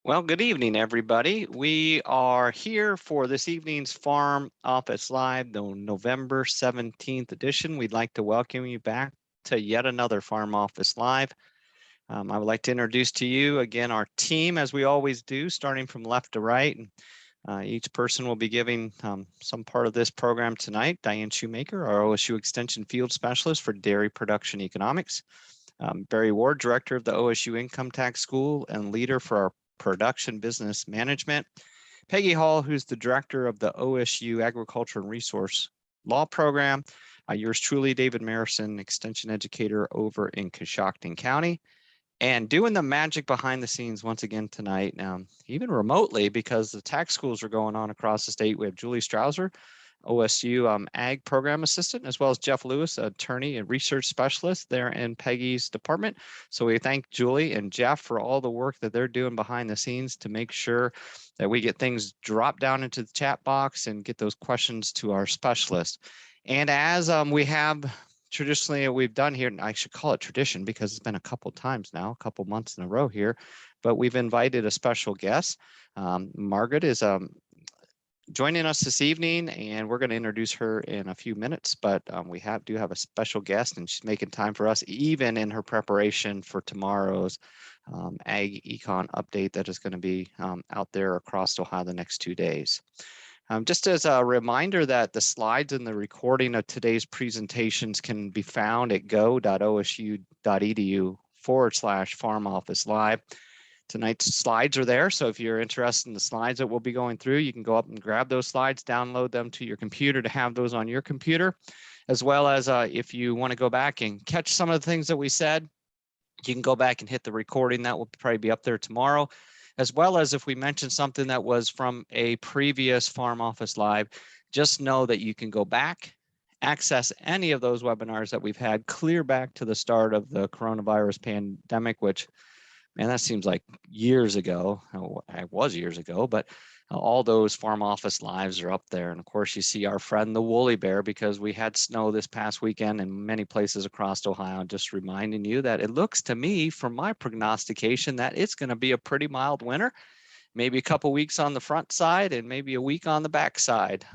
Well, good evening, everybody. We are here for this evening's Farm Office Live, the November 17th edition. We'd like to welcome you back to yet another Farm Office Live. I would like to introduce to you again our team, as we always do, starting from left to right. Each person will be giving some part of this program tonight. Diane Shoemaker, our OSU Extension Field Specialist for Dairy Production Economics. Barry Ward, Director of the OSU Income Tax School and leader for our Production Business Management. Peggy Hall, who's the Director of the OSU Agriculture and Resource Law Program. Yours truly, David Marison, Extension Educator over in Coshocton County. And doing the magic behind the scenes once again tonight, even remotely, because the tax schools are going on across the state. We have Julie Strausser, OSU Ag Program Assistant, as well as Jeff Lewis, Attorney and Research Specialist there in Peggy's department. So we thank Julie and Jeff for all the work that they're doing behind the scenes to make sure that we get things dropped down into the chat box and get those questions to our specialist. And as we have traditionally we've done here, and I should call it tradition because it's been a couple times now, a couple months in a row here, but we've invited a special guest. Margaret is joining us this evening, and we're going to introduce her in a few minutes, but we do have a special guest, and she's making time for us even in her preparation for tomorrow's Ag Econ update that is going to be out there across Ohio the next 2 days. Just as a reminder that the slides and the recording of today's presentations can be found at go.osu.edu/Farm Office Live. Tonight's slides are there, so if you're interested in the slides that we'll be going through, you can go up and grab those slides, download them to your computer to have those on your computer, as well as if you want to go back and catch some of the things that we said, you can go back and hit the recording. That will probably be up there tomorrow, as well as if we mentioned something that was from a previous Farm Office Live, just know that you can go back, access any of those webinars that we've had clear back to the start of the coronavirus pandemic, which, man, that seems like years ago. It was years ago, but all those Farm Office Lives are up there. And of course, you see our friend, the woolly bear, because we had snow this past weekend in many places across Ohio, just reminding you that it looks to me, from my prognostication, that it's going to be a pretty mild winter, maybe a couple weeks on the front side and maybe a week on the back side,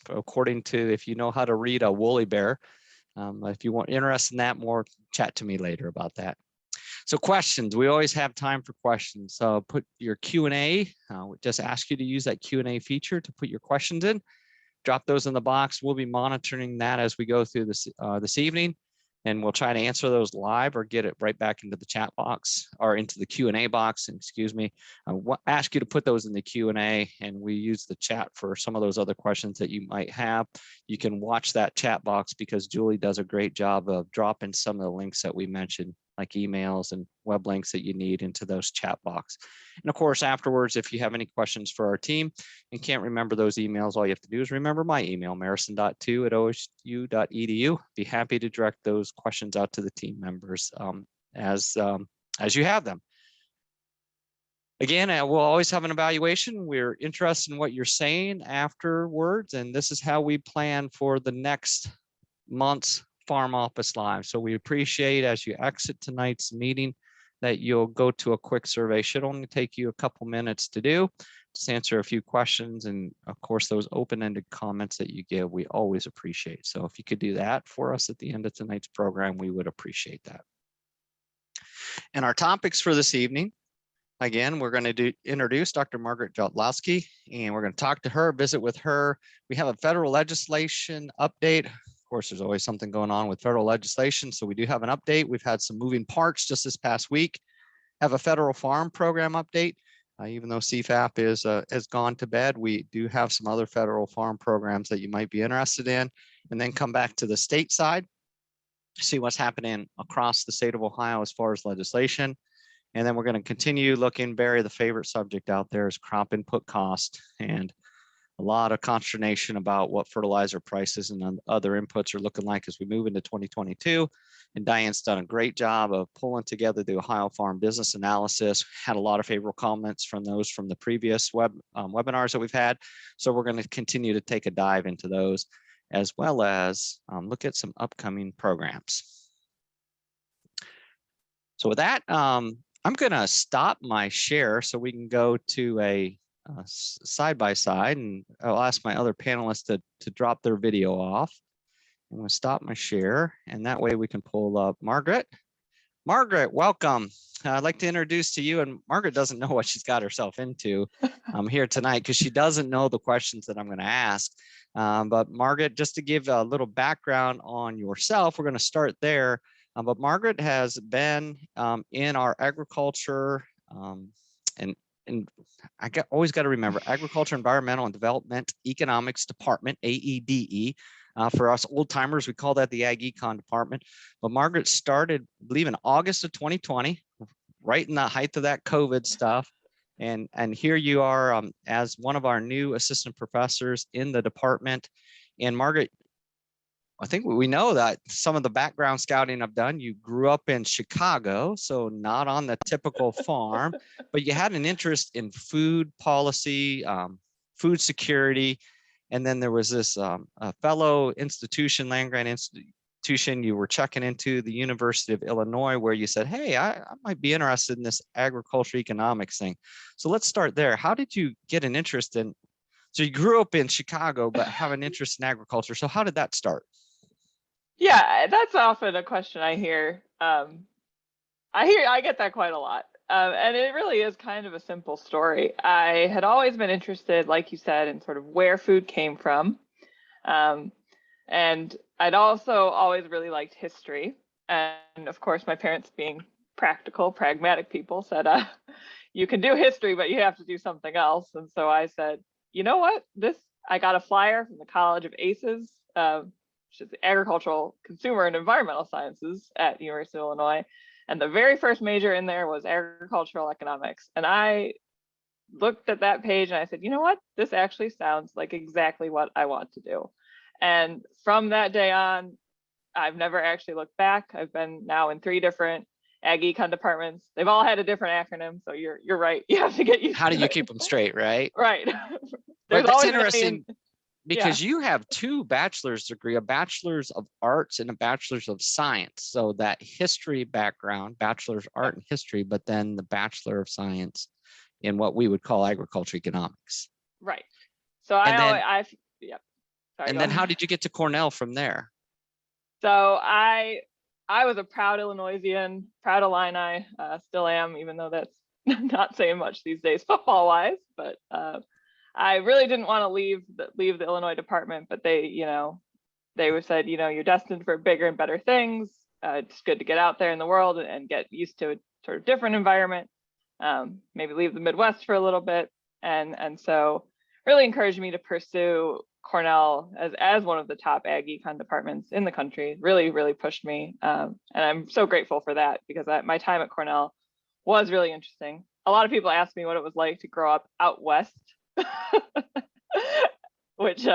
according to, if you know how to read a woolly bear. If you want interested in that more, chat to me later about that. So questions, we always have time for questions. So put your Q&A, just ask you to use that Q&A feature to put your questions in. Drop those in the box. We'll be monitoring that as we go through this evening, and we'll try to answer those live or get it right back into the chat box or into the Q&A box, excuse me. Ask you to put those in the Q&A, and we use the chat for some of those other questions that you might have. You can watch that chat box because Julie does a great job of dropping some of the links that we mentioned, like emails and web links that you need, into those chat box. And of course, afterwards, if you have any questions for our team and can't remember those emails, all you have to do is remember my email, marison.2@osu.edu. Be happy to direct those questions out to the team members as you have them. Again, we'll always have an evaluation. We're interested in what you're saying afterwards, and this is how we plan for the next month's Farm Office Live. So we appreciate, as you exit tonight's meeting, that you'll go to a quick survey. Should only take you a couple minutes to do, just answer a few questions, and of course those open-ended comments that you give, we always appreciate. So if you could do that for us at the end of tonight's program, we would appreciate that. And our topics for this evening, again, we're going to introduce Dr. Margaret Jotlowski, and we're going to talk to her, visit with her. We have a federal legislation update. Of course, there's always something going on with federal legislation, so we do have an update. We've had some moving parts just this past week. Have a federal farm program update. Even though CFAP has gone to bed, we do have some other federal farm programs that you might be interested in, and then come back to the state side, see what's happening across the state of Ohio as far as legislation. And then we're going to continue looking. Barry, the favorite subject out there is crop input cost, and a lot of consternation about what fertilizer prices and other inputs are looking like as we move into 2022. And Diane's done a great job of pulling together the Ohio Farm Business Analysis. Had a lot of favorable comments from those from the previous webinars that we've had. So we're going to continue to take a dive into those, as well as look at some upcoming programs. So with that, I'm going to stop my share so we can go to a side by side, and I'll ask my other panelists to drop their video off. I'm going to stop my share, and that way we can pull up Margaret. Margaret, welcome. I'd like to introduce to you, and Margaret doesn't know what she's got herself into here tonight because she doesn't know the questions that I'm going to ask. But Margaret, just to give a little background on yourself, we're going to start there. But Margaret has been in our agriculture and always got to remember Agriculture, Environmental and Development Economics Department, AEDE. For us old timers, we call that the Ag Econ Department. But Margaret started, I believe, in August of 2020, right in the height of that COVID stuff. And here you are as one of our new assistant professors in the department. And Margaret, I think we know that some of the background scouting I've done, you grew up in Chicago, so not on the typical farm, but you had an interest in food policy, food security. And then there was this a fellow institution, land grant institution, you were checking into, the University of Illinois, where you said, hey, I might be interested in this agriculture economics thing. So let's start there. How did you get an interest in, so you grew up in Chicago, but have an interest in agriculture. So how did that start? Yeah, that's often a question I hear. I get that quite a lot. And it really is kind of a simple story. I had always been interested, like you said, in sort of where food came from. And I'd also always really liked history. And of course, my parents, being practical, pragmatic people, said, you can do history, but you have to do something else. And so I said, you know what? I got a flyer from the College of ACES, which is Agricultural, Consumer, and Environmental Sciences at the University of Illinois. And the very first major in there was agricultural economics. And I looked at that page and I said, you know what? This actually sounds like exactly what I want to do. And from that day on, I've never actually looked back. I've been now in 3 different Ag Econ departments. They've all had a different acronym. So you're right. You have to get used to it. How do you keep them straight, right? Right. But that's interesting. Because you have 2 bachelor's degree, a bachelor's of arts and a bachelor's of science. So that history background, bachelor's art and history, but then the bachelor of science in what we would call agriculture economics. Right. So then how did you get to Cornell from there? So I was a proud Illinoisian, proud Illini, still am, even though that's not saying much these days football wise, but I really didn't want to leave the Illinois department, but they said, you're destined for bigger and better things. It's good to get out there in the world and get used to a sort of different environment. Maybe leave the Midwest for a little bit. And so really encouraged me to pursue Cornell as one of the top Ag Econ departments in the country. Really, really pushed me. And I'm so grateful for that because my time at Cornell was really interesting. A lot of people asked me what it was like to grow up out west. Which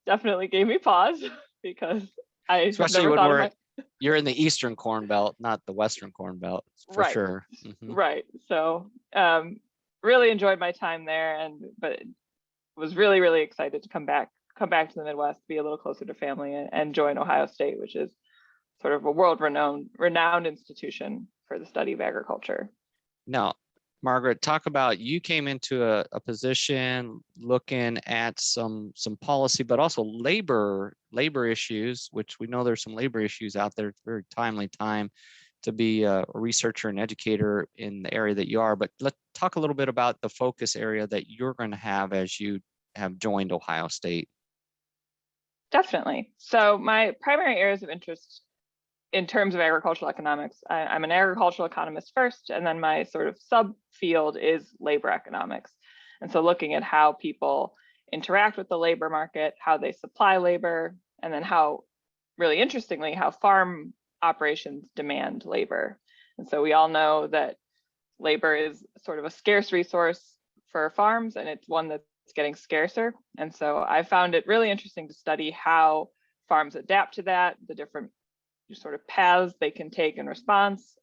definitely gave me pause because especially when you're in the Eastern Corn Belt, not the Western Corn Belt, for sure. Mm-hmm. Right. So really enjoyed my time there, but was really, really excited to come back to the Midwest, be a little closer to family, and join Ohio State, which is sort of a renowned institution for the study of agriculture. Now, Margaret, talk about, you came into a position looking at some policy, but also labor issues, which we know there's some labor issues out there. It's a very timely time to be a researcher and educator in the area that you are. But let's talk a little bit about the focus area that you're going to have as you have joined Ohio State. Definitely. So my primary areas of interest in terms of agricultural economics, I'm an agricultural economist first, and then my sort of subfield is labor economics. And so looking at how people interact with the labor market, how they supply labor, and then how, really interestingly, how farm operations demand labor. And so we all know that labor is sort of a scarce resource for farms, and it's one that's getting scarcer. And so I found it really interesting to study how farms adapt to that, the different sort of paths they can take in response,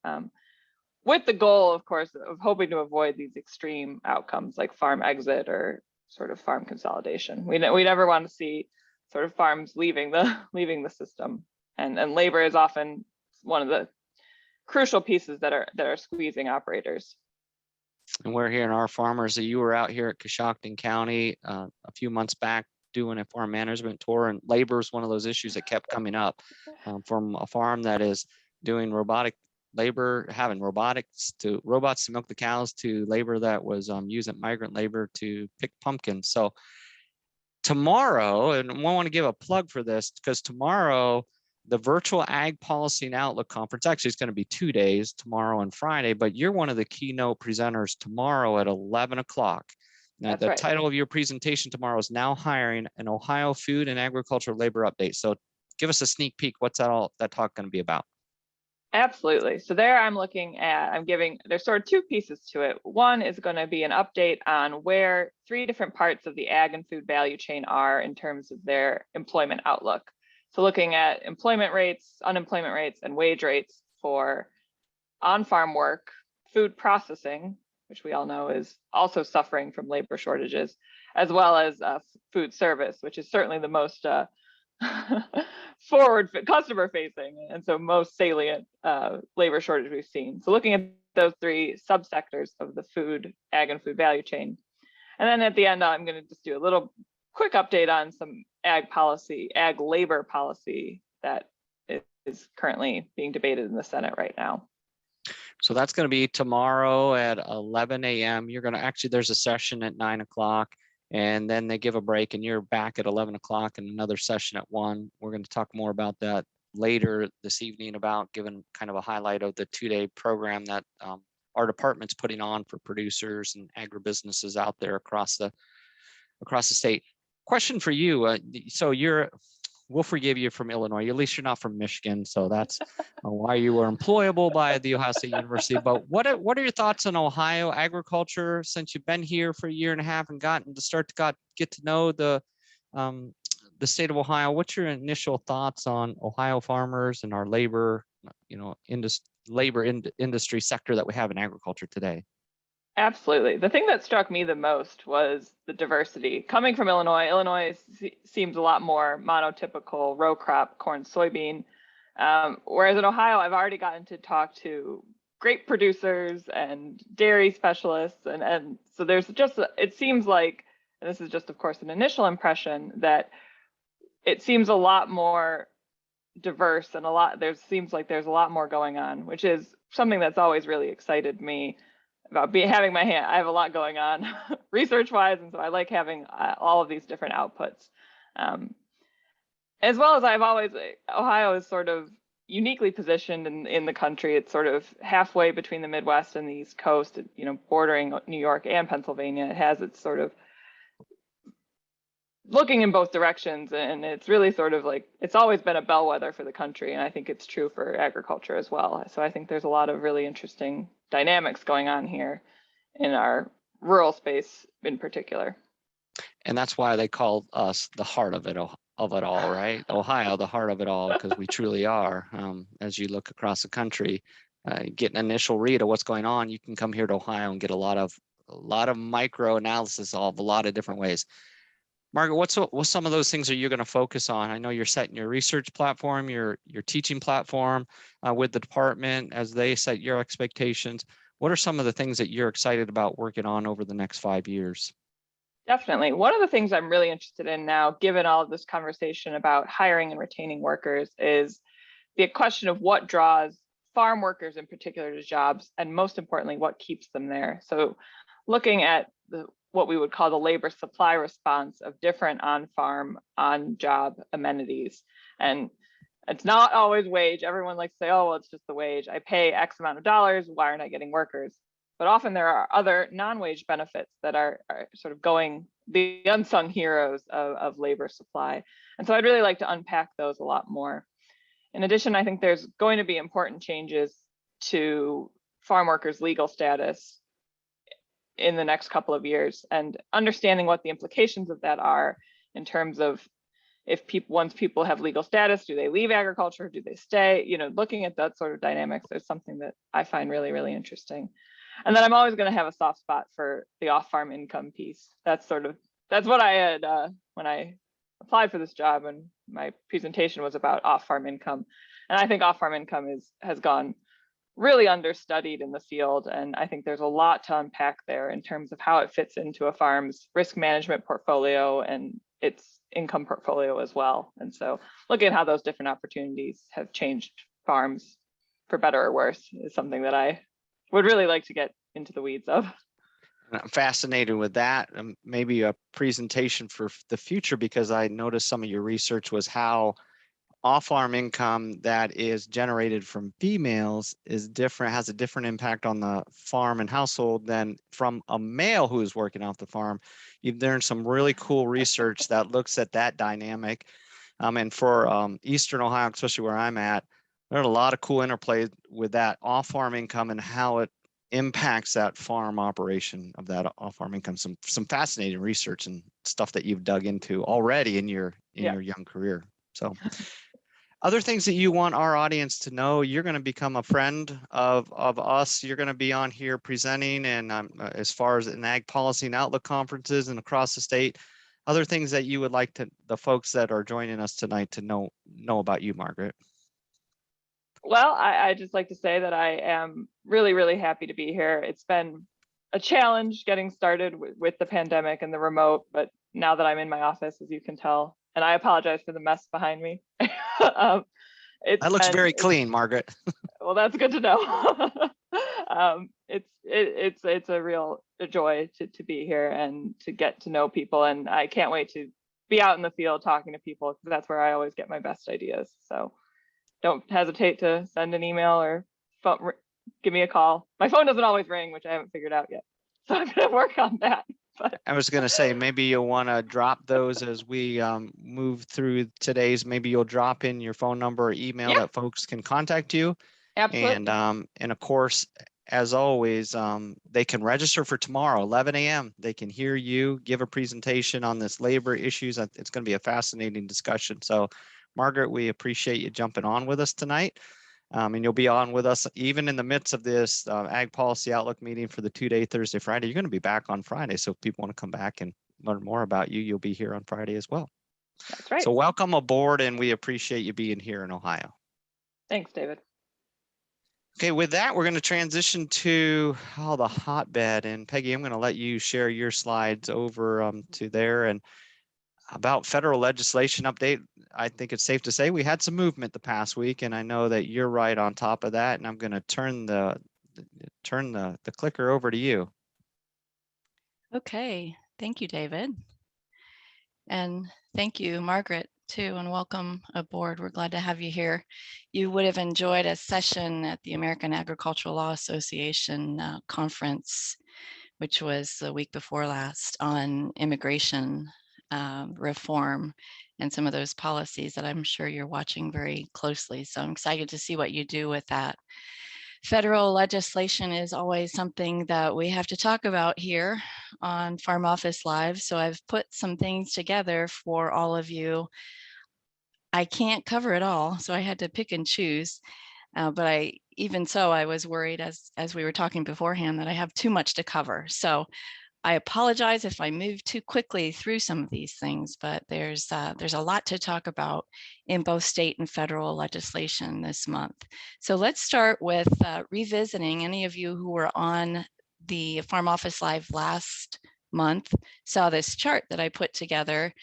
with the goal, of course, of hoping to avoid these extreme outcomes like farm exit or sort of farm consolidation. We never want to see sort of farms leaving the system, and labor is often one of the crucial pieces that are squeezing operators. And we're hearing our farmers. You were out here at Coshocton County a few months back doing a farm management tour, and labor is one of those issues that kept coming up from a farm that is doing robotic labor, having robots to milk the cows, to labor that was using migrant labor to pick pumpkins. So tomorrow, and I want to give a plug for this, because tomorrow the virtual Ag Policy and Outlook Conference, actually it's going to be 2 days, tomorrow and Friday, but you're one of the keynote presenters tomorrow at 11 o'clock. Now, That's the right. title of your presentation tomorrow is Now Hiring, an Ohio Food and Agricultural Labor Update. So give us a sneak peek. What's that talk going to be about? Absolutely. So there there's sort of two pieces to it. One is going to be an update on where 3 different parts of the ag and food value chain are in terms of their employment outlook. So looking at employment rates, unemployment rates, and wage rates for on-farm work, food processing, which we all know is also suffering from labor shortages, as well as food service, which is certainly the most forward customer facing, and so most salient labor shortage we've seen. So looking at those 3 subsectors of the food, ag and food value chain. And then at the end, I'm going to just do a little quick update on some ag labor policy that is currently being debated in the Senate right now. So that's going to be tomorrow at 11 a.m. You're going to there's a session at 9 o'clock, and then they give a break, and you're back at 11 o'clock and another session at 1. We're going to talk more about that later this evening, about giving kind of a highlight of the 2-day program that our department's putting on for producers and agribusinesses out there across the state. Question for you. So we'll forgive you from Illinois. At least you're not from Michigan, so that's why you were employable by the Ohio State University. But what are your thoughts on Ohio agriculture since you've been here for a year and a half and get to know the state of Ohio? What's your initial thoughts on Ohio farmers and our labor, industry sector that we have in agriculture today? Absolutely. The thing that struck me the most was the diversity. Coming from Illinois, seems a lot more monotypical row crop, corn, soybean. Whereas in Ohio, I've already gotten to talk to grape producers and dairy specialists. And so there's it seems like, and this is just, of course, an initial impression, that it seems a lot more diverse and seems like there's a lot more going on, which is something that's always really excited me about having my hand. I have a lot going on research wise, and so I like having all of these different outputs. As well as Ohio is sort of uniquely positioned in the country. It's sort of halfway between the Midwest and the East Coast, bordering New York and Pennsylvania. It has its sort of looking in both directions, and it's really sort of like, it's always been a bellwether for the country, and I think it's true for agriculture as well. So I think there's a lot of really interesting dynamics going on here in our rural space in particular. And that's why they call us the heart of it all, right? Ohio, the heart of it all, because we truly are. As you look across the country, get an initial read of what's going on, you can come here to Ohio and get a lot of micro analysis of a lot of different ways. Margaret, what's some of those things that you're going to focus on? I know you're setting your research platform, your teaching platform with the department as they set your expectations. What are some of the things that you're excited about working on over the next 5 years? Definitely. One of the things I'm really interested in now, given all of this conversation about hiring and retaining workers, is the question of what draws farm workers in particular to jobs, and most importantly, what keeps them there. So looking at what we would call the labor supply response of different on-farm, on-job amenities. And it's not always wage. Everyone likes to say, oh, well, it's just the wage. I pay X amount of dollars. Why aren't I getting workers? But often there are other non-wage benefits that are sort of the unsung heroes of labor supply. And so I'd really like to unpack those a lot more. In addition, I think there's going to be important changes to farm workers' legal status in the next couple of years, and understanding what the implications of that are in terms of once people have legal status, do they leave agriculture? Do they stay? Looking at that sort of dynamics is something that I find really, really interesting. And then I'm always going to have a soft spot for the off-farm income piece. That's what I had when I applied for this job, and my presentation was about off-farm income. And I think off-farm income has gone really understudied in the field. And I think there's a lot to unpack there in terms of how it fits into a farm's risk management portfolio and its income portfolio as well. And so looking at how those different opportunities have changed farms for better or worse is something that I would really like to get into the weeds of. I'm fascinated with that. Maybe a presentation for the future, because I noticed some of your research was how off-farm income that is generated from females is different, has a different impact on the farm and household than from a male who is working off the farm. You've done some really cool research that looks at that dynamic. And for Eastern Ohio, especially where I'm at, there's a lot of cool interplay with that off-farm income and how it impacts that farm operation of that off-farm income. Some fascinating research and stuff that you've dug into already in your young career. So other things that you want our audience to know: you're going to become a friend of us. You're going to be on here presenting, and as far as in ag policy and outlook conferences and across the state. Other things that you would like the folks that are joining us tonight to know about you, Margaret? Well, I just like to say that I am really, really happy to be here. It's been a challenge getting started with the pandemic and the remote, but now that I'm in my office, as you can tell, and I apologize for the mess behind me. That looks very clean, Margaret. Well, that's good to know. It's a real joy to be here and to get to know people, and I can't wait to be out in the field talking to people, because that's where I always get my best ideas. So don't hesitate to send an email or give me a call. My phone doesn't always ring, which I haven't figured out yet, so I'm going to work on that. But I was going to say, maybe you'll want to drop those as we move through today's. Maybe you'll drop in your phone number or email that folks can contact you. Absolutely. And of course, as always, they can register for tomorrow, 11 a.m. They can hear you give a presentation on this labor issues. It's going to be a fascinating discussion. So, Margaret, we appreciate you jumping on with us tonight. And you'll be on with us even in the midst of this Ag Policy Outlook meeting for the 2-day Thursday, Friday. You're going to be back on Friday. So if people want to come back and learn more about you, you'll be here on Friday as well. That's right. So welcome aboard, and we appreciate you being here in Ohio. Thanks, David. Okay, with that, we're going to transition to the hotbed. And Peggy, I'm going to let you share your slides over to there. And about federal legislation update, I think it's safe to say we had some movement the past week, and I know that you're right on top of that. And I'm going to turn the clicker over to you. Okay, thank you, David. And thank you, Margaret, too, and welcome aboard. We're glad to have you here. You would have enjoyed a session at the American Agricultural Law Association conference, which was the week before last, on immigration reform and some of those policies that I'm sure you're watching very closely. So I'm excited to see what you do with that. Federal legislation is always something that we have to talk about here on Farm Office Live. So I've put some things together for all of you. I can't cover it all, so I had to pick and choose. But even so, I was worried as we were talking beforehand that I have too much to cover. So I apologize if I move too quickly through some of these things, but there's a lot to talk about in both state and federal legislation this month. So let's start with revisiting. Any of you who were on the Farm Office Live last month saw this chart that I put together,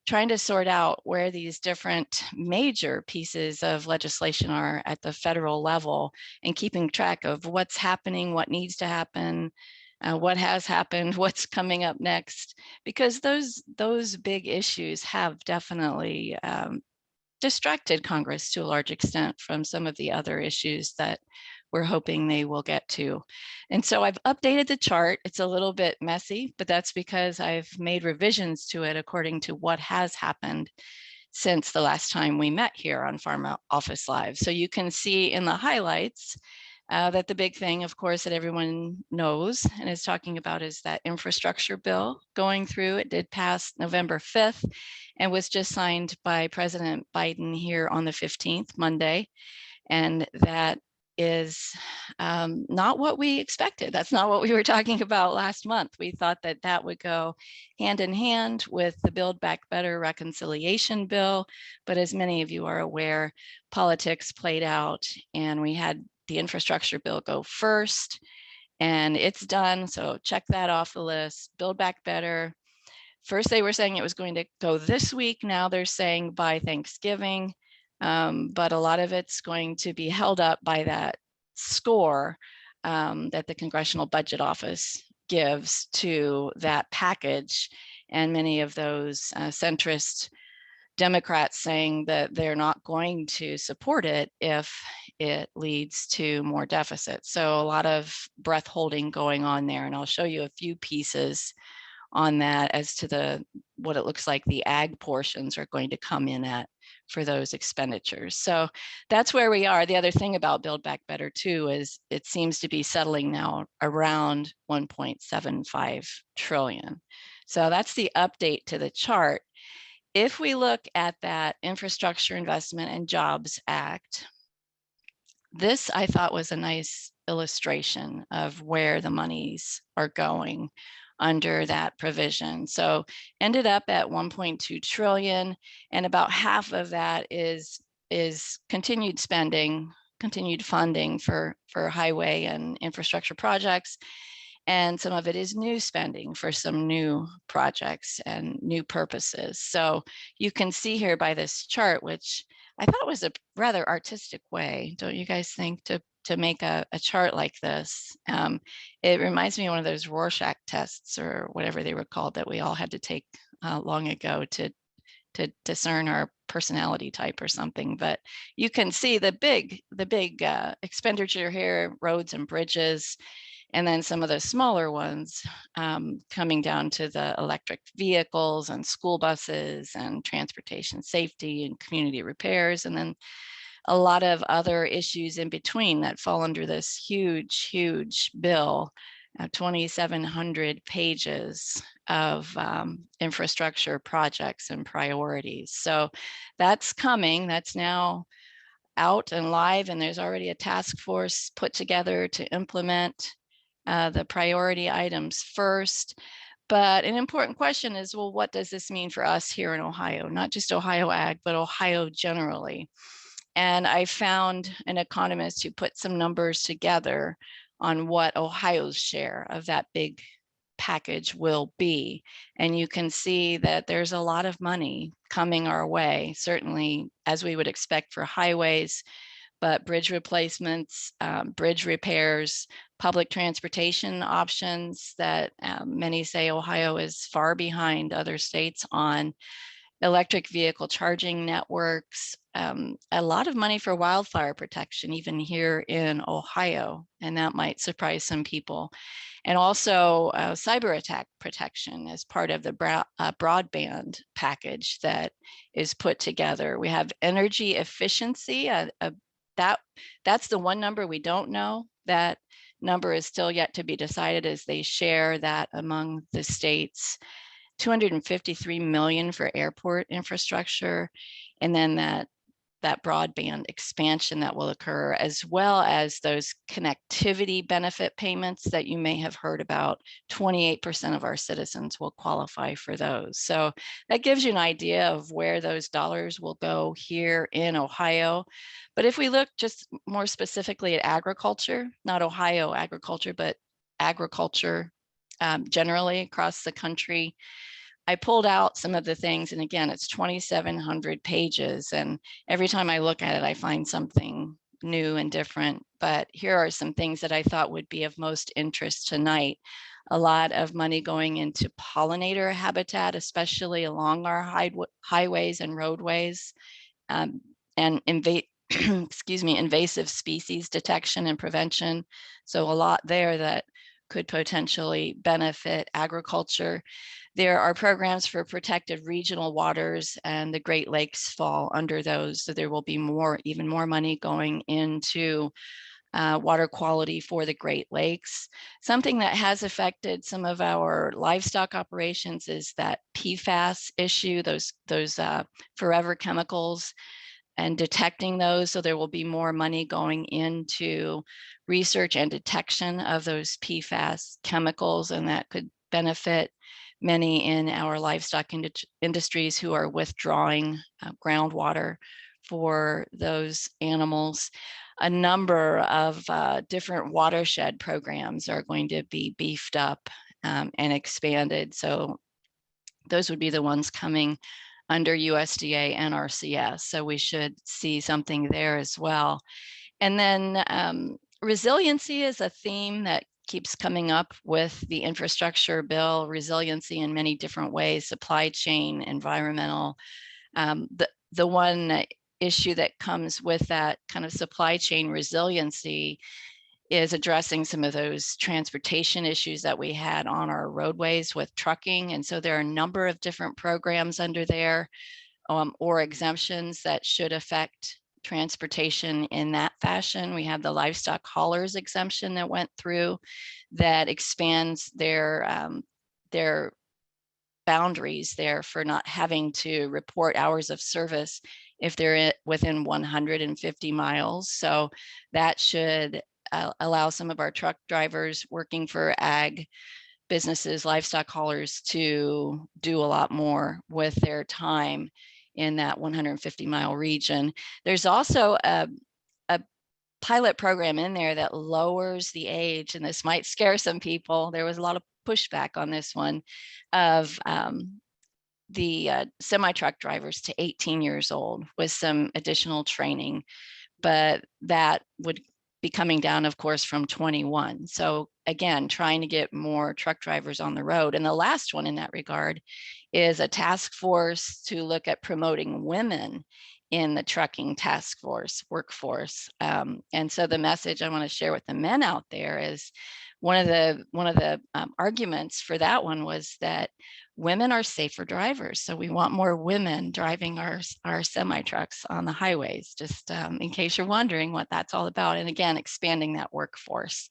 trying to sort out where these different major pieces of legislation are at the federal level and keeping track of what's happening, what needs to happen, what has happened, what's coming up next, because those big issues have definitely distracted Congress to a large extent from some of the other issues that we're hoping they will get to. And so I've updated the chart. It's a little bit messy, but that's because I've made revisions to it according to what has happened since the last time we met here on Farm Office Live. So you can see in the highlights that the big thing, of course, that everyone knows and is talking about is that infrastructure bill going through. It did pass November 5th and was just signed by President Biden here on the 15th, Monday. And that is not what we expected. That's not what we were talking about last month. We thought that that would go hand in hand with the Build Back Better reconciliation bill. But as many of you are aware, politics played out and we had the infrastructure bill go first, and it's done. So check that off the list. Build Back Better. First, they were saying it was going to go this week. Now they're saying by Thanksgiving, but a lot of it's going to be held up by that score that the Congressional Budget Office gives to that package. And many of those centrist Democrats saying that they're not going to support it if it leads to more deficit. So a lot of breath holding going on there. And I'll show you a few pieces on that as to what it looks like the ag portions are going to come in at for those expenditures. So that's where we are. The other thing about Build Back Better too is it seems to be settling now around 1.75 trillion. So that's the update to the chart. If we look at that Infrastructure Investment and Jobs Act, this I thought was a nice illustration of where the monies are going under that provision. So ended up at 1.2 trillion, and about half of that is continued spending, continued funding for highway and infrastructure projects. And some of it is new spending for some new projects and new purposes. So you can see here by this chart, which I thought was a rather artistic way, don't you guys think, to make a chart like this? It reminds me of one of those Rorschach tests or whatever they were called that we all had to take long ago to discern our personality type or something. But you can see the big expenditure here, roads and bridges, and then some of the smaller ones coming down to the electric vehicles and school buses and transportation safety and community repairs, and then a lot of other issues in between that fall under this huge bill, 2,700 pages of infrastructure projects and priorities. So that's coming. That's now out and live, and there's already a task force put together to implement the priority items first. But an important question is, well, what does this mean for us here in Ohio? Not just Ohio Ag, but Ohio generally. And I found an economist who put some numbers together on what Ohio's share of that big package will be. And you can see that there's a lot of money coming our way, certainly as we would expect for highways, but bridge replacements, bridge repairs, public transportation options that many say Ohio is far behind other states on, electric vehicle charging networks, a lot of money for wildfire protection, even here in Ohio, and that might surprise some people. And also cyber attack protection as part of the broadband package that is put together. We have energy efficiency, that's the one number we don't know. That number is still yet to be decided as they share that among the states. 253 million for airport infrastructure, and then that broadband expansion that will occur, as well as those connectivity benefit payments that you may have heard about. 28% of our citizens will qualify for those. So that gives you an idea of where those dollars will go here in Ohio. But if we look just more specifically at agriculture, not Ohio agriculture, but agriculture generally across the country, I pulled out some of the things, and again, it's 2,700 pages, and every time I look at it, I find something new and different. But here are some things that I thought would be of most interest tonight. A lot of money going into pollinator habitat, especially along our highways and roadways, and invasive species detection and prevention. So a lot there that could potentially benefit agriculture. There are programs for protected regional waters, and the Great Lakes fall under those. So there will be even more money going into water quality for the Great Lakes. Something that has affected some of our livestock operations is that PFAS issue, those forever chemicals, and detecting those. So there will be more money going into research and detection of those PFAS chemicals, and that could benefit many in our livestock industries who are withdrawing groundwater for those animals. a number of different watershed programs are going to be beefed up and expanded. So those would be the ones coming under USDA and RCS. So we should see something there as well. And then resiliency is a theme that keeps coming up with the infrastructure bill, resiliency in many different ways, supply chain, environmental. The one issue that comes with that kind of supply chain resiliency is addressing some of those transportation issues that we had on our roadways with trucking. And so there are a number of different programs under there or exemptions that should affect transportation in that fashion. We have the livestock haulers exemption that went through that expands their boundaries there for not having to report hours of service if they're within 150 miles. So that should allow some of our truck drivers working for ag businesses, livestock haulers, to do a lot more with their time in that 150-mile region. There's also a pilot program in there that lowers the age, and this might scare some people. There was a lot of pushback on this one, of the semi-truck drivers to 18 years old with some additional training, but that would be coming down, of course, from 21. So again, trying to get more truck drivers on the road. And the last one in that regard is a task force to look at promoting women in the trucking task force workforce. And so the message I want to share with the men out there is one of the arguments for that one was that women are safer drivers. So we want more women driving our semi trucks on the highways, just in case you're wondering what that's all about. And again, expanding that workforce.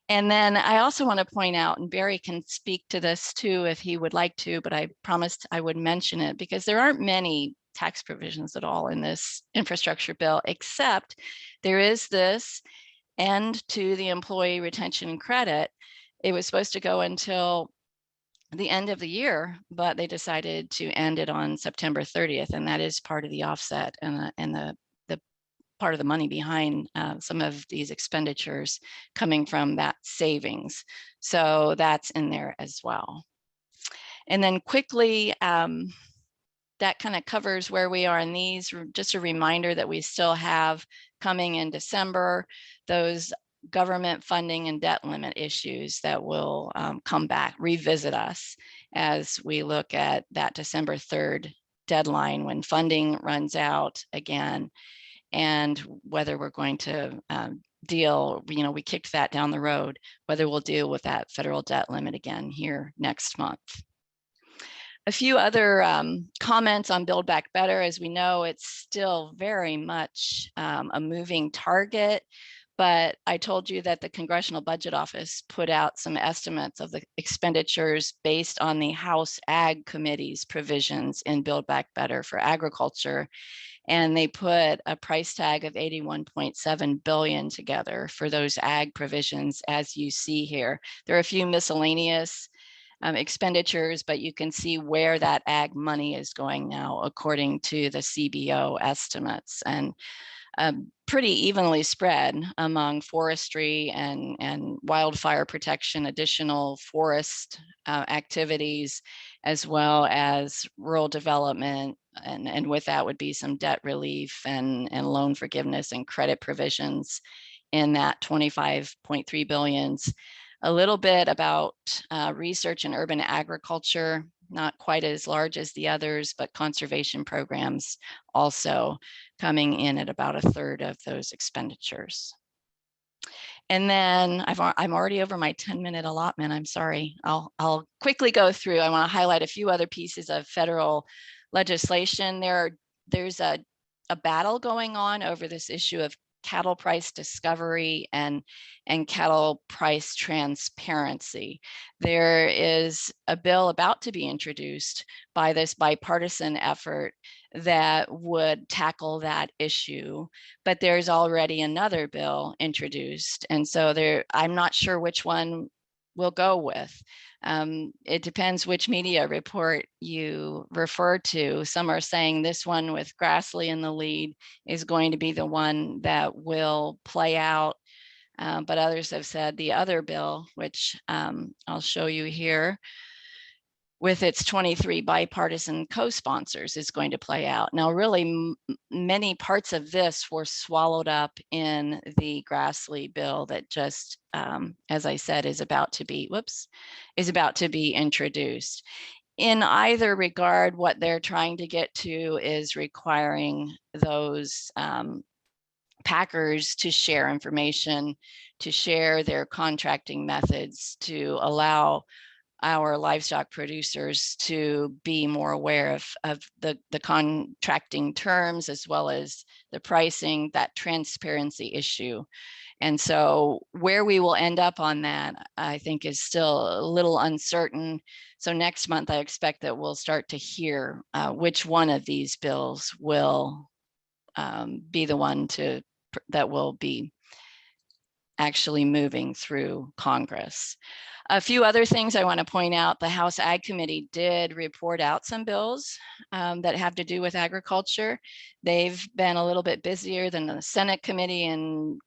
And then I also want to point out, and Barry can speak to this too if he would like to, but I promised I would mention it because there aren't many tax provisions at all in this infrastructure bill, except there is this end to the employee retention credit. It was supposed to go until the end of the year, but they decided to end it on September 30th. And that is part of the offset and the part of the money behind some of these expenditures coming from that savings. So that's in there as well. And then quickly, that kind of covers where we are in these. Just a reminder that we still have coming in December, those government funding and debt limit issues that will come back, revisit us as we look at that December 3rd deadline when funding runs out again, and whether we're going to deal, we kicked that down the road, whether we'll deal with that federal debt limit again here next month. A few other comments on Build Back Better. As we know, it's still very much a moving target, but I told you that the Congressional Budget Office put out some estimates of the expenditures based on the House Ag Committee's provisions in Build Back Better for agriculture. And they put a price tag of $81.7 billion together for those ag provisions, as you see here. There are a few miscellaneous expenditures, but you can see where that ag money is going now, according to the CBO estimates, and pretty evenly spread among forestry and wildfire protection, additional forest activities, as well as rural development. And with that would be some debt relief and loan forgiveness and credit provisions in that 25.3 billions. A little bit about research in urban agriculture, not quite as large as the others, but conservation programs also coming in at about 1/3 of those expenditures. And then I'm already over my 10-minute allotment. I'm sorry. I'll quickly go through. I want to highlight a few other pieces of federal legislation. There's a battle going on over this issue of cattle price discovery and cattle price transparency. There is a bill about to be introduced by this bipartisan effort that would tackle that issue, but there's already another bill introduced. And so I'm not sure which one will go with. It depends which media report you refer to. Some are saying this one with Grassley in the lead is going to be the one that will play out. But others have said the other bill, which I'll show you here, with its 23 bipartisan co-sponsors is going to play out. Now, really, many parts of this were swallowed up in the Grassley bill that just, as I said, is about to be introduced. In either regard, what they're trying to get to is requiring those packers to share information, to share their contracting methods, to allow our livestock producers to be more aware of the contracting terms as well as the pricing, that transparency issue. And so where we will end up on that, I think, is still a little uncertain. So next month, I expect that we'll start to hear which one of these bills will be the one that will be actually moving through Congress. A few other things I want to point out. The House Ag Committee did report out some bills that have to do with agriculture. They've been a little bit busier than the Senate Committee in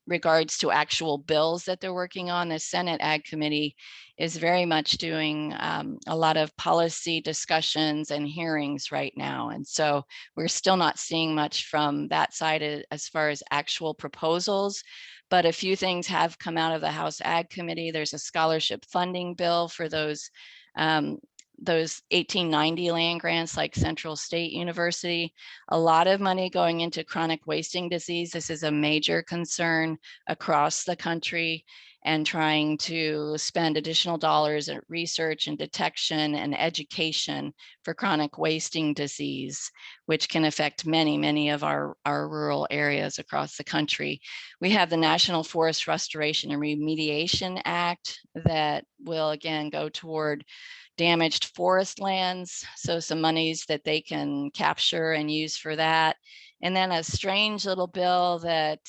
regards to actual bills that they're working on. The Senate Ag Committee is very much doing a lot of policy discussions and hearings right now. And so we're still not seeing much from that side as far as actual proposals. But a few things have come out of the House Ag Committee. There's a scholarship funding bill for those 1890 land grants like Central State University. A lot of money going into chronic wasting disease. This is a major concern across the country, and trying to spend additional dollars at research and detection and education for chronic wasting disease, which can affect many, many of our rural areas across the country. We have the National Forest Restoration and Remediation Act that will again go toward damaged forest lands. So some monies that they can capture and use for that. And then a strange little bill that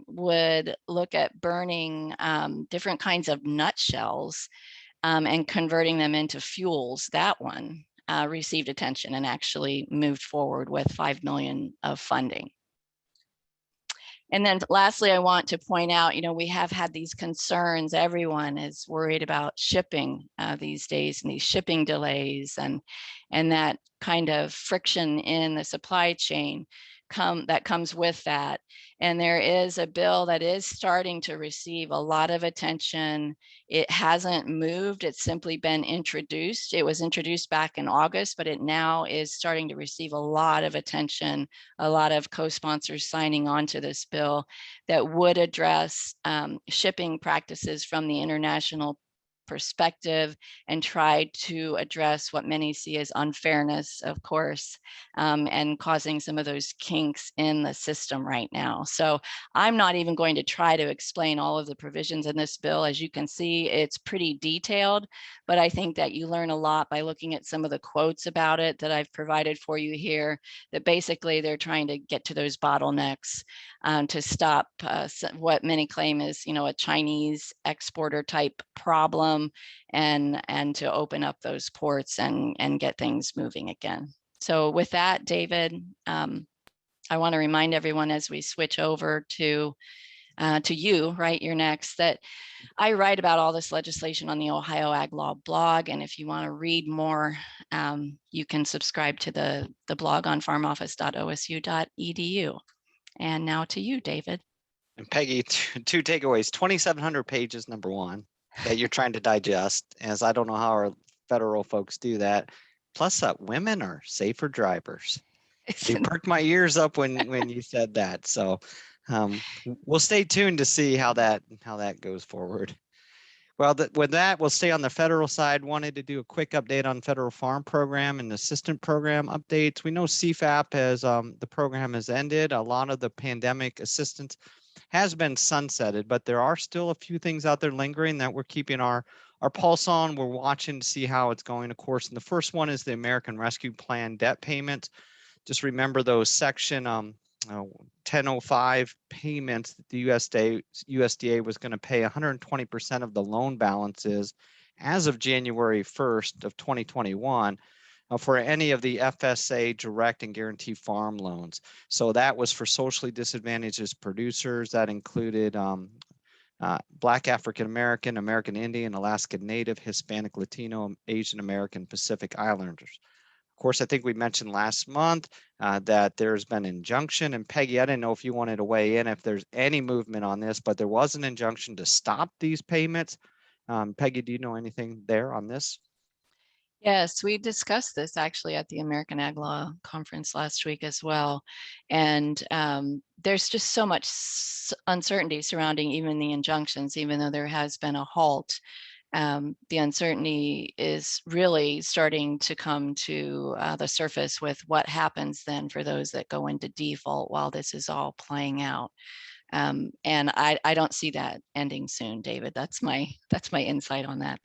would look at burning different kinds of nutshells and converting them into fuels. That one received attention and actually moved forward with $5 million of funding. And then lastly, I want to point out, we have had these concerns. Everyone is worried about shipping these days, and these shipping delays and that kind of friction in the supply chain that comes with that. And there is a bill that is starting to receive a lot of attention. It hasn't moved, it's simply been introduced. It was introduced back in August, but it now is starting to receive a lot of attention, a lot of co-sponsors signing on to this bill that would address shipping practices from the international perspective and try to address what many see as unfairness, of course, and causing some of those kinks in the system right now. So I'm not even going to try to explain all of the provisions in this bill. As you can see, it's pretty detailed, but I think that you learn a lot by looking at some of the quotes about it that I've provided for you here, that basically they're trying to get to those bottlenecks to stop what many claim is, a Chinese exporter type problem, and to open up those ports and get things moving again. So with that, David, I want to remind everyone as we switch over to you, right, you're next, that I write about all this legislation on the Ohio Ag Law blog. And if you want to read more, you can subscribe to the blog on farmoffice.osu.edu. And now to you, David. And Peggy, two takeaways: 2,700 pages, number one, that you're trying to digest, as I don't know how our federal folks do that. Plus, women are safer drivers. You perked my ears up when you said that. So we'll stay tuned to see how that goes forward. Well, with that, we'll stay on the federal side. Wanted to do a quick update on federal farm program and assistant program updates. We know CFAP has the program has ended. A lot of the pandemic assistance has been sunsetted, but there are still a few things out there lingering that we're keeping our pulse on. We're watching to see how it's going, of course. And the first one is the American Rescue Plan debt payments. Just remember those section 1005 payments that the USDA was going to pay 120% of the loan balances as of January 1st of 2021 for any of the FSA direct and guarantee farm loans. So that was for socially disadvantaged producers. That included Black African American, American Indian, Alaska Native, Hispanic, Latino, Asian American, Pacific Islanders. Of course, I think we mentioned last month that there's been an injunction. And Peggy, I didn't know if you wanted to weigh in if there's any movement on this, but there was an injunction to stop these payments. Peggy, do you know anything there on this? Yes, we discussed this actually at the American Ag Law Conference last week as well. And there's just so much uncertainty surrounding even the injunctions, even though there has been a halt. The uncertainty is really starting to come to the surface with what happens then for those that go into default while this is all playing out. And I don't see that ending soon, David. That's my insight on that.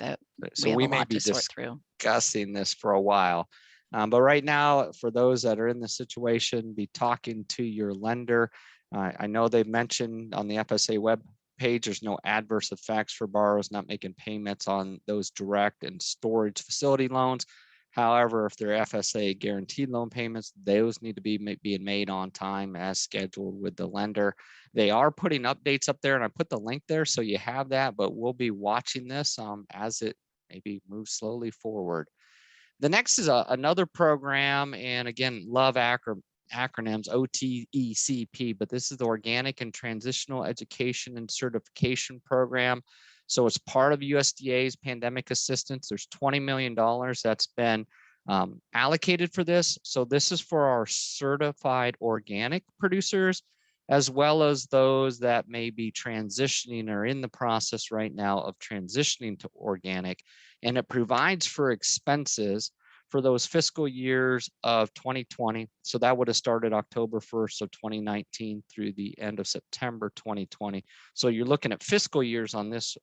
So we may be discussing this for a while. But right now, for those that are in the situation, be talking to your lender. I know they've mentioned on the FSA web page, there's no adverse effects for borrowers not making payments on those direct and storage facility loans. However, if they're FSA guaranteed loan payments, those need to be being made on time as scheduled with the lender. They are putting updates up there, and I put the link there so you have that, but we'll be watching this as it maybe moves slowly forward. The next is another program, and again, love acronyms, OTECP, but this is the Organic and Transitional Education and Certification Program. So it's part of USDA's pandemic assistance. There's $20 million that's been allocated for this. So this is for our certified organic producers, as well as those that may be transitioning or in the process right now of transitioning to organic. And it provides for expenses for those fiscal years of 2020. So that would have started October 1st of 2019 through the end of September 2020. So you're looking at fiscal years on this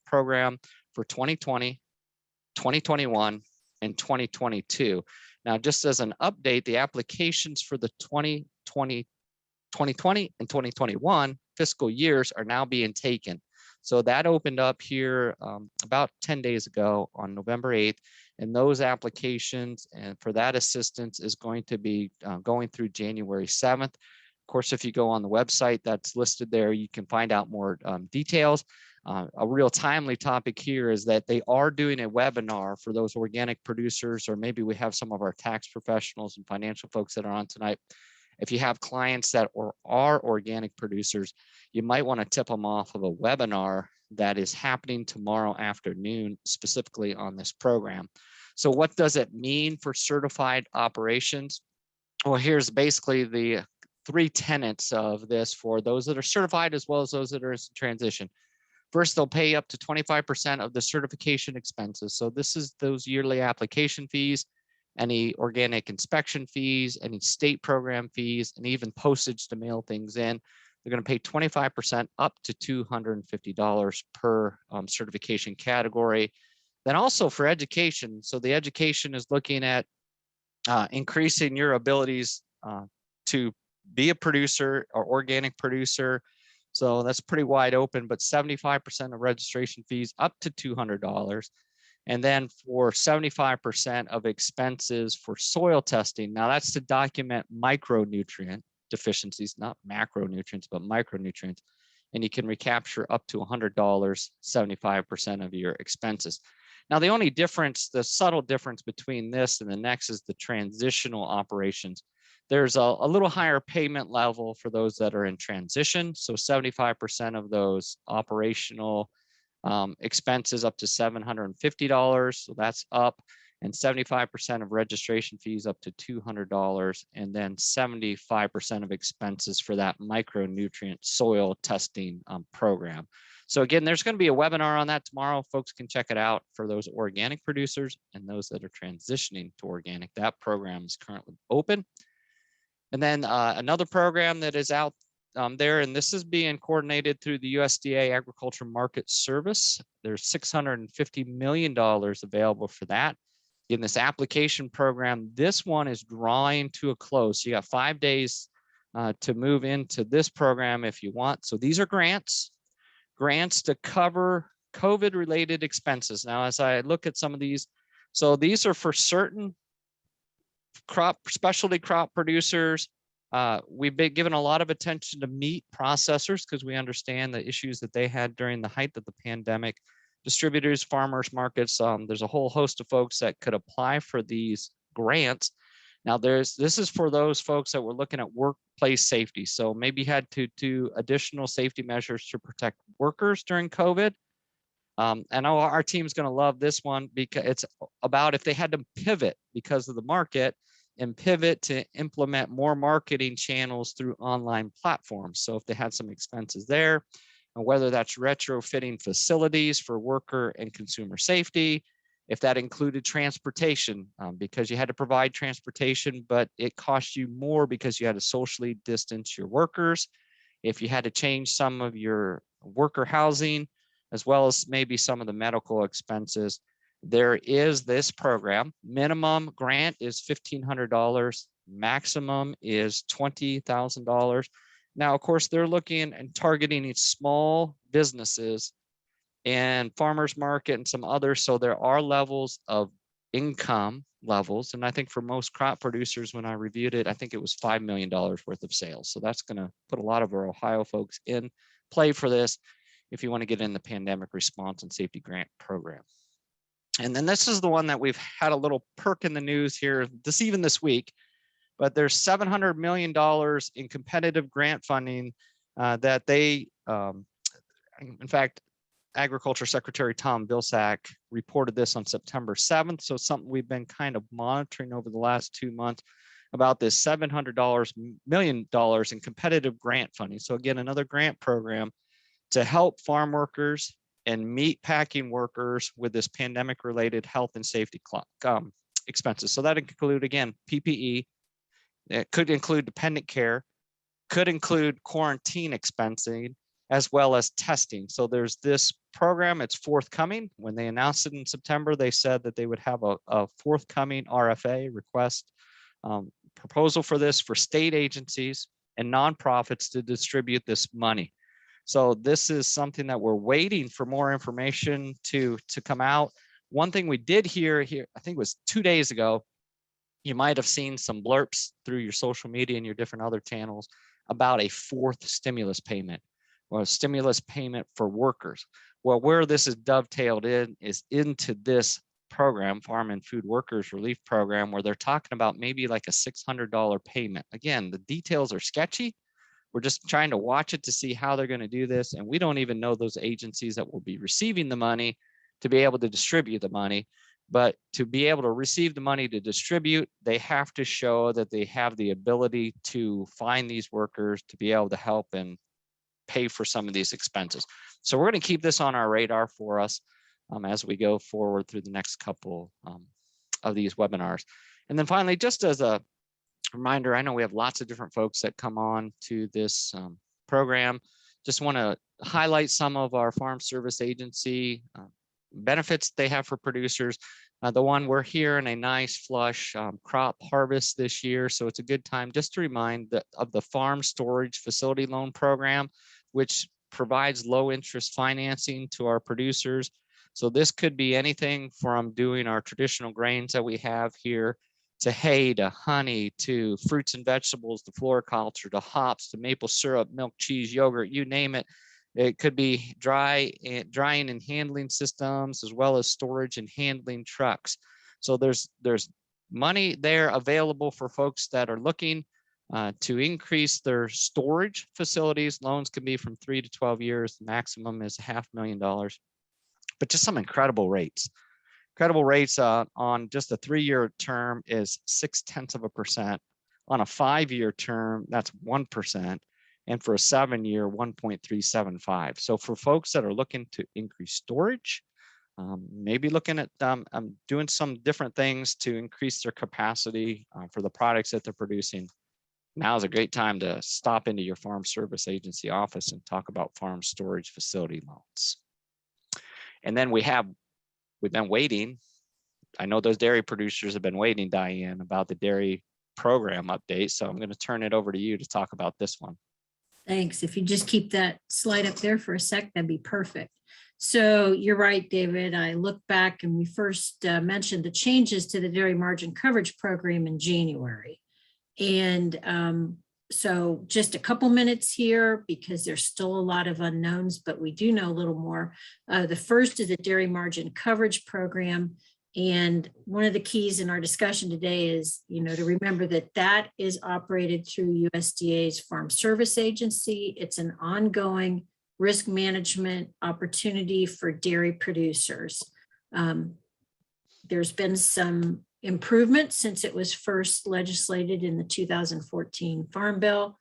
program for 2020, 2021, and 2022. Now, just as an update, the applications for the 2020 and 2021 fiscal years are now being taken. So that opened up here about 10 days ago on November 8th. And those applications and for that assistance is going to be going through January 7th. Of course, if you go on the website that's listed there, you can find out more details. A real timely topic here is that they are doing a webinar for those organic producers, or maybe we have some of our tax professionals and financial folks that are on tonight. If you have clients that are organic producers, you might want to tip them off of a webinar that is happening tomorrow afternoon, specifically on this program. So what does it mean for certified operations? Well, here's basically the 3 tenets of this for those that are certified as well as those that are in transition. First, they'll pay up to 25% of the certification expenses. So this is those yearly application fees, any organic inspection fees, any state program fees, and even postage to mail things in. They're going to pay 25% up to $250 per certification category. Then also for education. So the education is looking at increasing your abilities to be a producer or organic producer. So that's pretty wide open, but 75% of registration fees up to $200. And then for 75% of expenses for soil testing. Now that's to document micronutrient deficiencies, not macronutrients, but micronutrients. And you can recapture up to $100, 75% of your expenses. Now, the only difference, the subtle difference between this and the next is the transitional operations. There's a little higher payment level for those that are in transition. So 75% of those operational expenses up to $750. So that's up. And 75% of registration fees up to $200, and then 75% of expenses for that micronutrient soil testing program. So again, there's going to be a webinar on that tomorrow. Folks can check it out for those organic producers and those that are transitioning to organic. That program is currently open. And then another program that is out there, and this is being coordinated through the USDA Agriculture Market Service. There's $650 million available for that. In this application program, this one is drawing to a close. So you got 5 days to move into this program if you want. So these are grants to cover COVID-related expenses. Now, as I look at some of these, so these are for certain specialty crop producers. We've been given a lot of attention to meat processors because we understand the issues that they had during the height of the pandemic. Distributors, farmers markets, there's a whole host of folks that could apply for these grants. Now this is for those folks that were looking at workplace safety. So maybe had to do additional safety measures to protect workers during COVID. And our team's going to love this one because it's about if they had to pivot because of the market and pivot to implement more marketing channels through online platforms. So if they had some expenses there, and whether that's retrofitting facilities for worker and consumer safety, if that included transportation, because you had to provide transportation, but it cost you more because you had to socially distance your workers. If you had to change some of your worker housing, as well as maybe some of the medical expenses, there is this program. Minimum grant is $1,500. Maximum is $20,000. Now, of course, they're looking and targeting small businesses and farmers market and some others. So there are levels of income levels. And I think for most crop producers, when I reviewed it, I think it was $5 million worth of sales. So that's going to put a lot of our Ohio folks in play for this if you want to get in the pandemic response and safety grant program. And then this is the one that we've had a little perk in the news here even this week, but there's $700 million in competitive grant funding that they, in fact, Agriculture Secretary Tom Vilsack reported this on September 7th. So something we've been kind of monitoring over the last 2 months about this $700 million in competitive grant funding. So again, another grant program to help farm workers and meat packing workers with this pandemic related health and safety expenses. So that include, again, PPE, it could include dependent care, could include quarantine expensing, as well as testing. So there's this program, it's forthcoming. When they announced it in September, they said that they would have a forthcoming RFA request proposal for this for state agencies and nonprofits to distribute this money. So this is something that we're waiting for more information to come out. One thing we did hear, I think it was 2 days ago, you might have seen some blurps through your social media and your different other channels about a fourth stimulus payment or a stimulus payment for workers. Well, where this is dovetailed in is into this program, Farm and Food Workers Relief Program, where they're talking about maybe like a $600 payment. Again, the details are sketchy. We're just trying to watch it to see how they're going to do this. And we don't even know those agencies that will be receiving the money to be able to distribute the money. But to be able to receive the money to distribute, they have to show that they have the ability to find these workers to be able to help and pay for some of these expenses. So we're going to keep this on our radar for us as we go forward through the next couple of these webinars. And then finally, just as a reminder, I know we have lots of different folks that come on to this program. Just want to highlight some of our Farm Service Agency benefits they have for producers. The one, we're here in a nice flush crop harvest this year. So it's a good time just to remind of the Farm Storage Facility Loan Program, which provides low interest financing to our producers. So this could be anything from doing our traditional grains that we have here to hay, to honey, to fruits and vegetables, to floriculture, to hops, to maple syrup, milk, cheese, yogurt, you name it. It could be drying and handling systems, as well as storage and handling trucks. So there's money there available for folks that are looking to increase their storage facilities. Loans can be from 3 to 12 years. The maximum is $500,000, but just some incredible rates. Incredible rates on just a 3-year term is 0.6%. On a 5-year term, that's 1%. And for a 7-year, 1.375. So for folks that are looking to increase storage, maybe looking at doing some different things to increase their capacity for the products that they're producing, now is a great time to stop into your Farm Service Agency office and talk about farm storage facility loans. And then we've been waiting. I know those dairy producers have been waiting, Diane, about the dairy program update. So I'm going to turn it over to you to talk about this one. Thanks. If you just keep that slide up there for a sec, that'd be perfect. So you're right, David. I look back and we first mentioned the changes to the dairy margin coverage program in January. And so just a couple minutes here because there's still a lot of unknowns, but we do know a little more. The first is the dairy margin coverage program. And one of the keys in our discussion today is, to remember that that is operated through USDA's Farm Service Agency. It's an ongoing risk management opportunity for dairy producers. There's been some improvement since it was first legislated in the 2014 Farm Bill.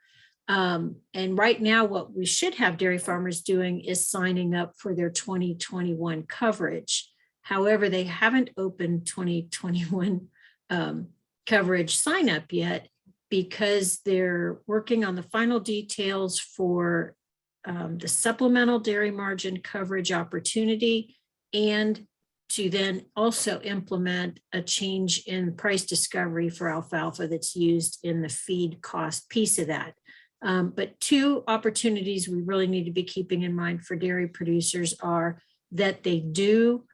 And right now, what we should have dairy farmers doing is signing up for their 2021 coverage. However, they haven't opened 2021 coverage sign up yet because they're working on the final details for the supplemental dairy margin coverage opportunity and to then also implement a change in price discovery for alfalfa that's used in the feed cost piece of that. But two opportunities we really need to be keeping in mind for dairy producers are that they do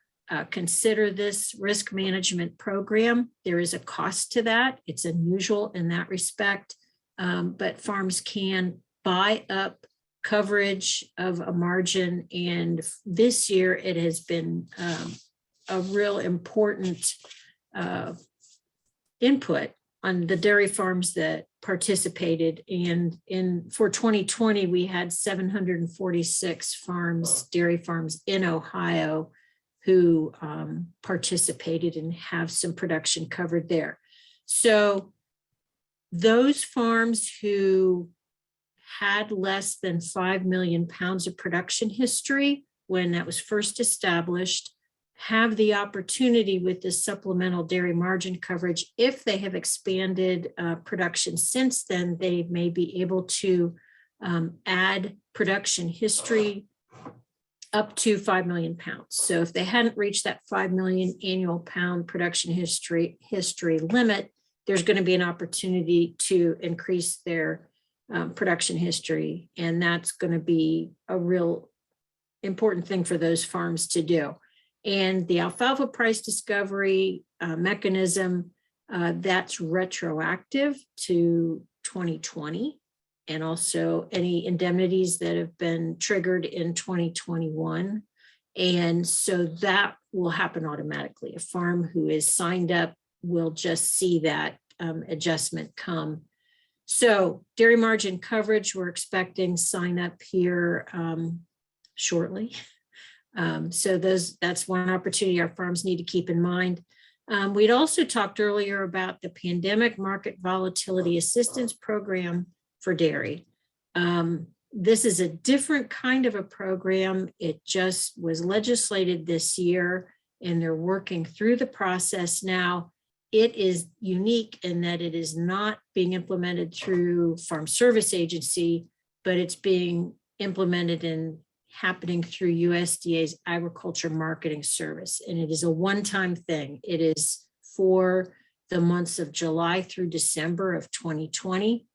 consider this risk management program. There is a cost to that. It's unusual in that respect, but farms can buy up coverage of a margin. And this year it has been a real important input on the dairy farms that participated. And for 2020, we had 746 farms, dairy farms in Ohio who participated and have some production covered there. So those farms who had less than 5 million pounds of production history when that was first established have the opportunity with this supplemental dairy margin coverage. If they have expanded production since then, they may be able to add production history up to 5 million pounds. So if they hadn't reached that 5 million annual pound production history limit, there's going to be an opportunity to increase their production history. And that's going to be a real important thing for those farms to do. And the alfalfa price discovery mechanism, that's retroactive to 2020. And also any indemnities that have been triggered in 2021. And so that will happen automatically. A farm who is signed up will just see that adjustment come. So dairy margin coverage, we're expecting sign up here shortly. So that's one opportunity our farms need to keep in mind. We'd also talked earlier about the Pandemic Market Volatility Assistance Program for dairy. This is a different kind of a program. It just was legislated this year and they're working through the process now. It is unique in that it is not being implemented through Farm Service Agency, but it's being implemented and happening through USDA's Agriculture Marketing Service. And it is a one-time thing. It is for the months of July through December of 2020.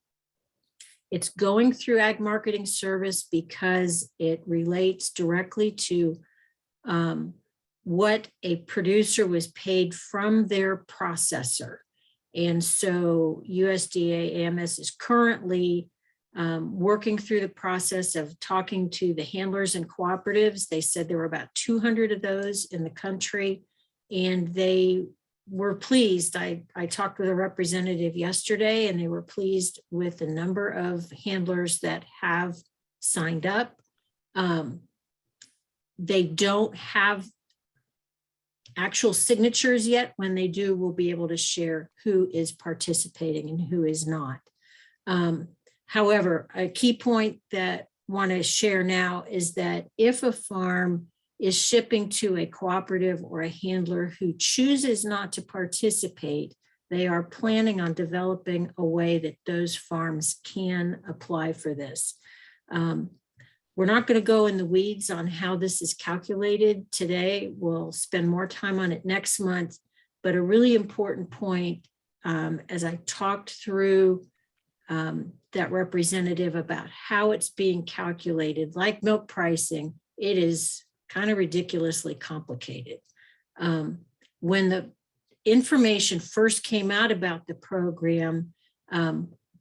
It's going through Ag Marketing Service because it relates directly to what a producer was paid from their processor. And so USDA AMS is currently working through the process of talking to the handlers and cooperatives. They said there were about 200 of those in the country, and they were pleased. I talked with a representative yesterday, and they were pleased with the number of handlers that have signed up. They don't have actual signatures yet. When they do, we'll be able to share who is participating and who is not. However, a key point that I want to share now is that if a farm is shipping to a cooperative or a handler who chooses not to participate, they are planning on developing a way that those farms can apply for this. We're not going to go in the weeds on how this is calculated today. We'll spend more time on it next month, but a really important point as I talked through that representative about how it's being calculated, like milk pricing, it is kind of ridiculously complicated. When the information first came out about the program,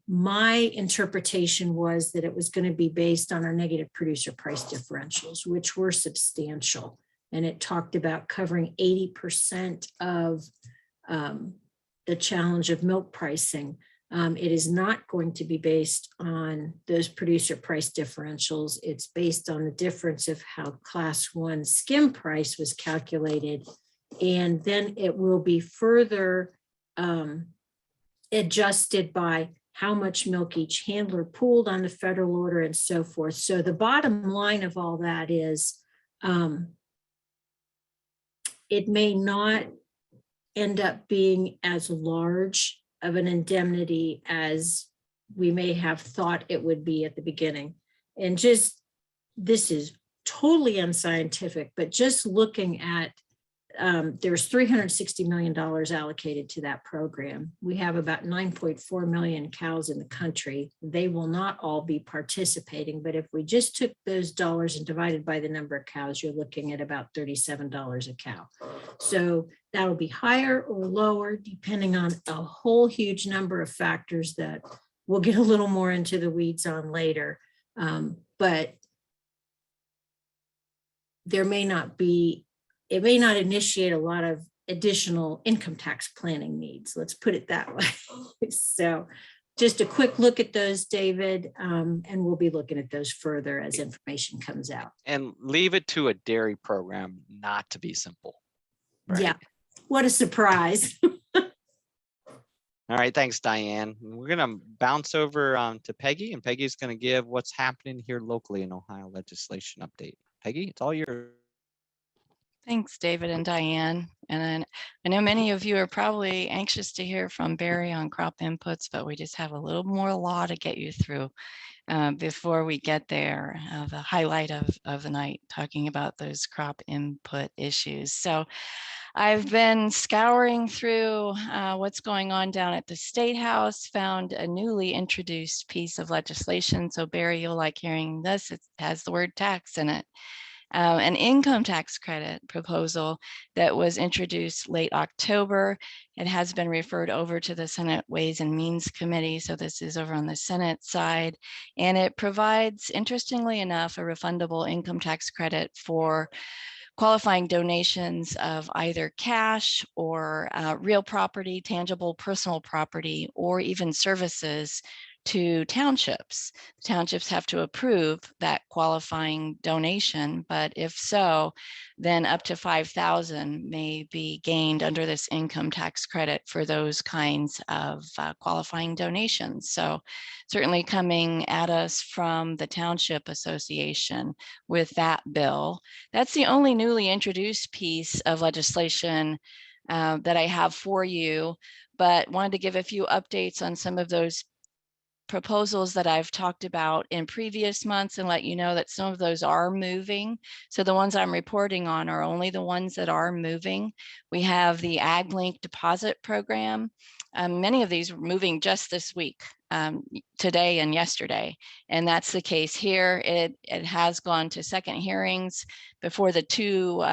my interpretation was that it was going to be based on our negative producer price differentials, which were substantial. And it talked about covering 80% of the challenge of milk pricing. It is not going to be based on those producer price differentials. It's based on the difference of how class 1 skim price was calculated. And then it will be further adjusted by how much milk each handler pooled on the federal order and so forth. So the bottom line of all that is it may not end up being as large of an indemnity as we may have thought it would be at the beginning. And just, this is totally unscientific, but just looking at, there's $360 million allocated to that program. We have about 9.4 million cows in the country. They will not all be participating, but if we just took those dollars and divided by the number of cows, you're looking at about $37 a cow. So that'll be higher or lower depending on a whole huge number of factors that we'll get a little more into the weeds on later. But there may not be, it may not initiate a lot of additional income tax planning needs. Let's put it that way. So just a quick look at those, David, and we'll be looking at those further as information comes out. And leave it to a dairy program not to be simple. Right? Yeah, what a surprise. All right, thanks, Diane. We're going to bounce over to Peggy, and Peggy's going to give what's happening here locally in Ohio legislation update. Peggy, it's all yours. Thanks, David and Diane. And I know many of you are probably anxious to hear from Barry on crop inputs, but we just have a little more law to get you through before we get there. The highlight of the night, talking about those crop input issues. So I've been scouring through what's going on down at the State House, found a newly introduced piece of legislation. So Barry, you'll like hearing this. It has the word tax in it. An income tax credit proposal that was introduced late October. It has been referred over to the Senate Ways and Means Committee. So this is over on the Senate side. And it provides, interestingly enough, a refundable income tax credit for qualifying donations of either cash or real property, tangible personal property, or even services to townships. Townships have to approve that qualifying donation, but if so, then up to $5,000 may be gained under this income tax credit for those kinds of qualifying donations. So certainly coming at us from the Township Association with that bill. That's the only newly introduced piece of legislation that I have for you, but wanted to give a few updates on some of those proposals that I've talked about in previous months and let you know that some of those are moving. So the ones I'm reporting on are only the ones that are moving. We have the AgLink deposit program. Many of these were moving just this week, today and yesterday. And that's the case here. It has gone to second hearings before the two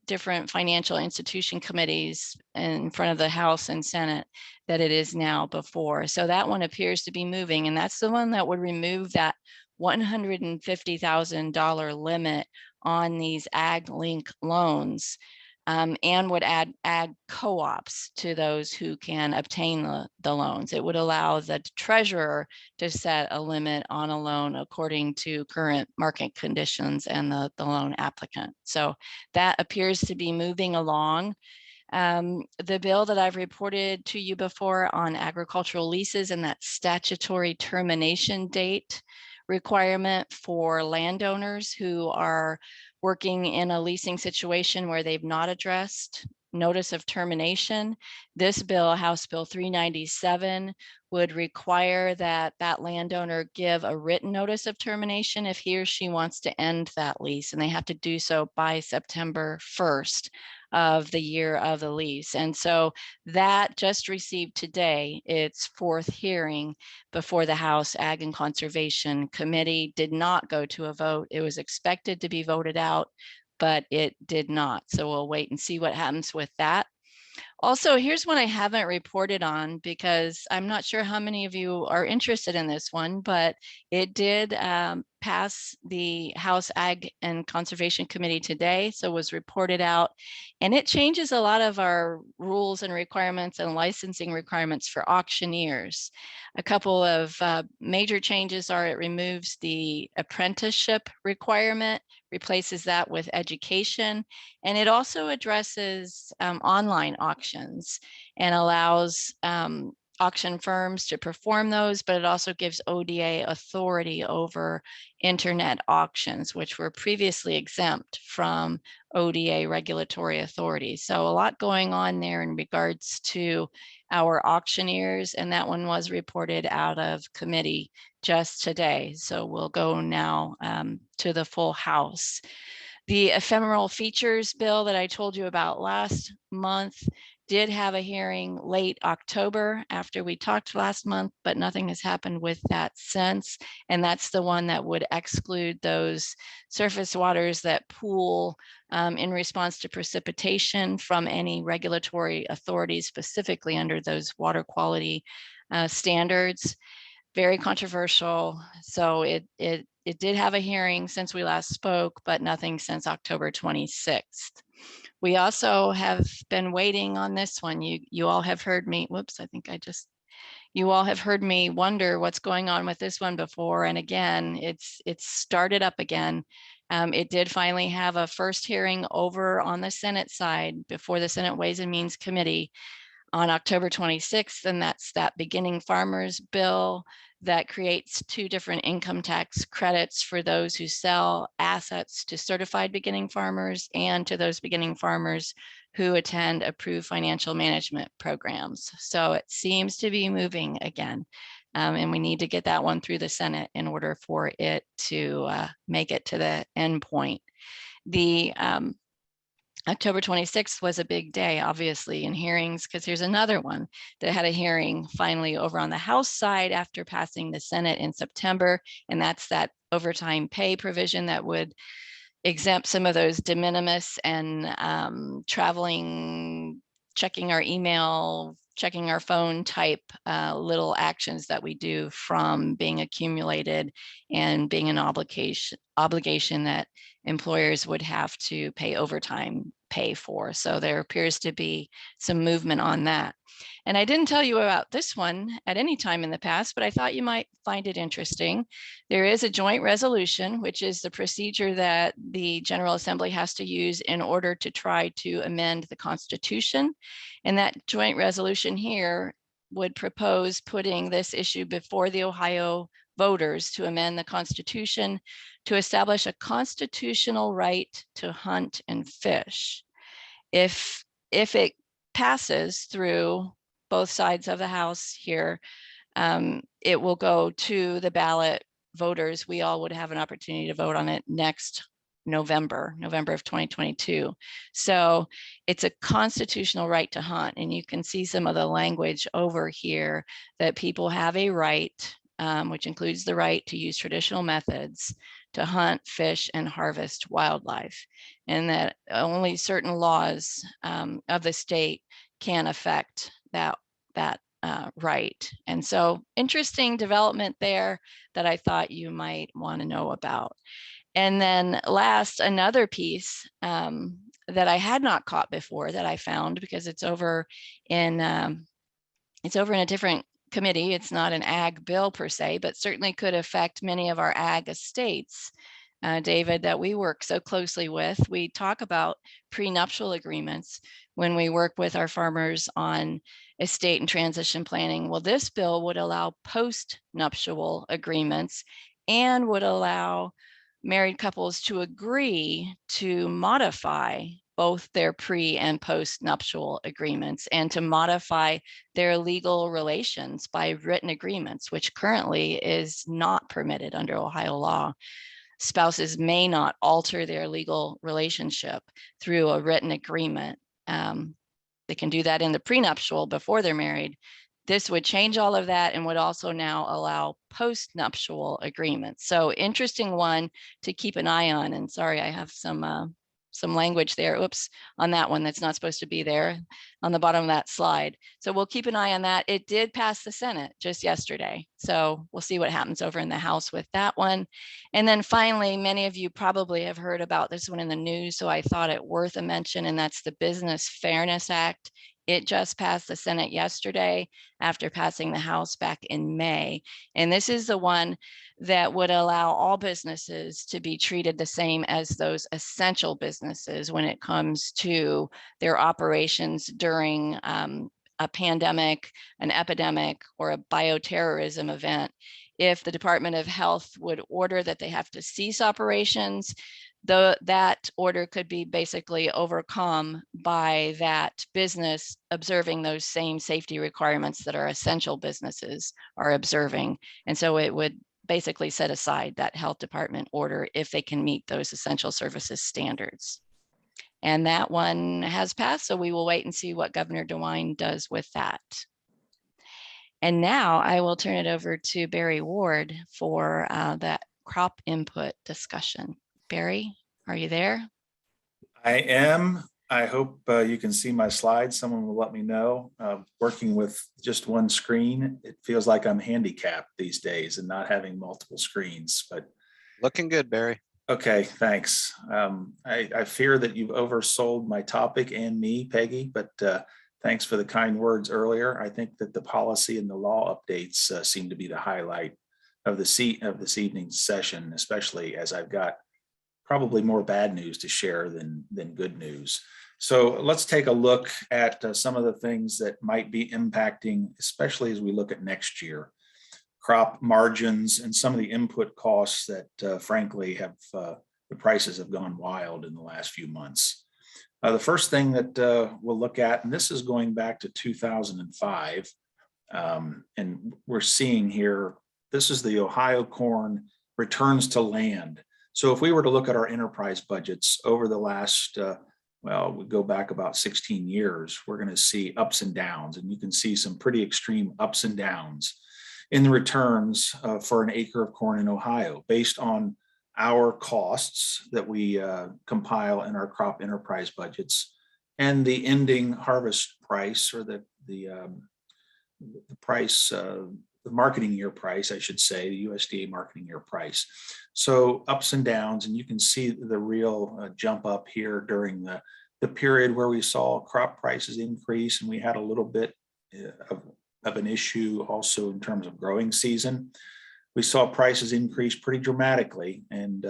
different financial institution committees in front of the House and Senate that it is now before. So that one appears to be moving, and that's the one that would remove that $150,000 limit on these AgLink loans, and would add ag co-ops to those who can obtain the loans. It would allow the treasurer to set a limit on a loan according to current market conditions and the loan applicant. So that appears to be moving along. The bill that I've reported to you before on agricultural leases and that statutory termination date requirement for landowners who are working in a leasing situation where they've not addressed notice of termination. This bill, House Bill 397, would require that that landowner give a written notice of termination if he or she wants to end that lease, and they have to do so by September 1st of the year of the lease. And so that just received today its fourth hearing before the House Ag and Conservation Committee. Did not go to a vote. It was expected to be voted out, but it did not. So we'll wait and see what happens with that. Also, here's one I haven't reported on because I'm not sure how many of you are interested in this one, but it did pass the House Ag and Conservation Committee today, so was reported out. And it changes a lot of our rules and requirements and licensing requirements for auctioneers. A couple of major changes are it removes the apprenticeship requirement, replaces that with education, and it also addresses online auctions and allows auction firms to perform those, but it also gives ODA authority over internet auctions, which were previously exempt from ODA regulatory authority. So a lot going on there in regards to our auctioneers, and that one was reported out of committee just today. So we'll go now to the full House. The ephemeral features bill that I told you about last month did have a hearing late October after we talked last month, but nothing has happened with that since. And that's the one that would exclude those surface waters that pool in response to precipitation from any regulatory authorities, specifically under those water quality standards. Very controversial. So it did have a hearing since we last spoke, but nothing since October 26th. We also have been waiting on this one. You all have heard me, whoops, I think you all have heard me wonder what's going on with this one before. And again, it's started up again. It did finally have a first hearing over on the Senate side before the Senate Ways and Means Committee on October 26th, and that's that beginning farmers bill that creates two different income tax credits for those who sell assets to certified beginning farmers and to those beginning farmers who attend approved financial management programs. So it seems to be moving again. And we need to get that one through the Senate in order for it to make it to the end point. The October 26th was a big day, obviously, in hearings, because here's another one that had a hearing finally over on the House side after passing the Senate in September. And that's that overtime pay provision that would exempt some of those de minimis and traveling, checking our email, checking our phone type little actions that we do from being accumulated and being an obligation that employers would have to pay overtime pay for. So there appears to be some movement on that. And I didn't tell you about this one at any time in the past, but I thought you might find it interesting. There is a joint resolution, which is the procedure that the General Assembly has to use in order to try to amend the Constitution. And that joint resolution here would propose putting this issue before the Ohio voters to amend the Constitution to establish a constitutional right to hunt and fish. If it passes through both sides of the House here, it will go to the ballot voters. We all would have an opportunity to vote on it next November of 2022. So it's a constitutional right to hunt. And you can see some of the language over here that people have a right, which includes the right to use traditional methods to hunt, fish, and harvest wildlife, and that only certain laws of the state can affect that right. And so interesting development there that I thought you might want to know about. And then last, another piece that I had not caught before that I found, because it's over in a different committee. It's not an ag bill per se, but certainly could affect many of our ag estates, David, that we work so closely with. We talk about prenuptial agreements when we work with our farmers on estate and transition planning. Well, this bill would allow post-nuptial agreements and would allow married couples to agree to modify both their pre and post-nuptial agreements and to modify their legal relations by written agreements, which currently is not permitted under Ohio law. Spouses may not alter their legal relationship through a written agreement They can do that in the prenuptial before they're married. This would change all of that and would also now allow post-nuptial agreements. So interesting one to keep an eye on. And sorry, I have some language there, oops, on that one that's not supposed to be there on the bottom of that slide. So we'll keep an eye on that. It did pass the Senate just yesterday. So we'll see what happens over in the House with that one. And then finally, many of you probably have heard about this one in the news, so I thought it worth a mention, and that's the Business Fairness Act. It just passed the Senate yesterday after passing the House back in May. And this is the one that would allow all businesses to be treated the same as those essential businesses when it comes to their operations during a pandemic, an epidemic, or a bioterrorism event. If the Department of Health would order that they have to cease operations, that order could be basically overcome by that business observing those same safety requirements that our essential businesses are observing. And so it would basically set aside that health department order if they can meet those essential services standards. And that one has passed, so we will wait and see what Governor DeWine does with that. And now I will turn it over to Barry Ward for that crop input discussion. Barry, are you there? I am. I hope you can see my slides. Someone will let me know. Working with just one screen, it feels like I'm handicapped these days and not having multiple screens, but Looking good, Barry. okay, thanks. I fear that you've oversold my topic and me, Peggy, but thanks for the kind words earlier. I think that the policy and the law updates seem to be the highlight of this evening's session, especially as I've got probably more bad news to share than good news. So let's take a look at some of the things that might be impacting, especially as we look at next year, crop margins and some of the input costs that frankly have the prices have gone wild in the last few months. The first thing that we'll look at, and this is going back to 2005, and we're seeing here, this is the Ohio corn returns to land. So if we were to look at our enterprise budgets over the last, well, we go back about 16 years, we're going to see ups and downs, and you can see some pretty extreme ups and downs in the returns for an acre of corn in Ohio based on our costs that we compile in our crop enterprise budgets and the ending harvest price, or the price, the marketing year price, I should say, the USDA marketing year price. So ups and downs, and you can see the real jump up here during the period where we saw crop prices increase, and we had a little bit of an issue also in terms of growing season. We saw prices increase pretty dramatically, and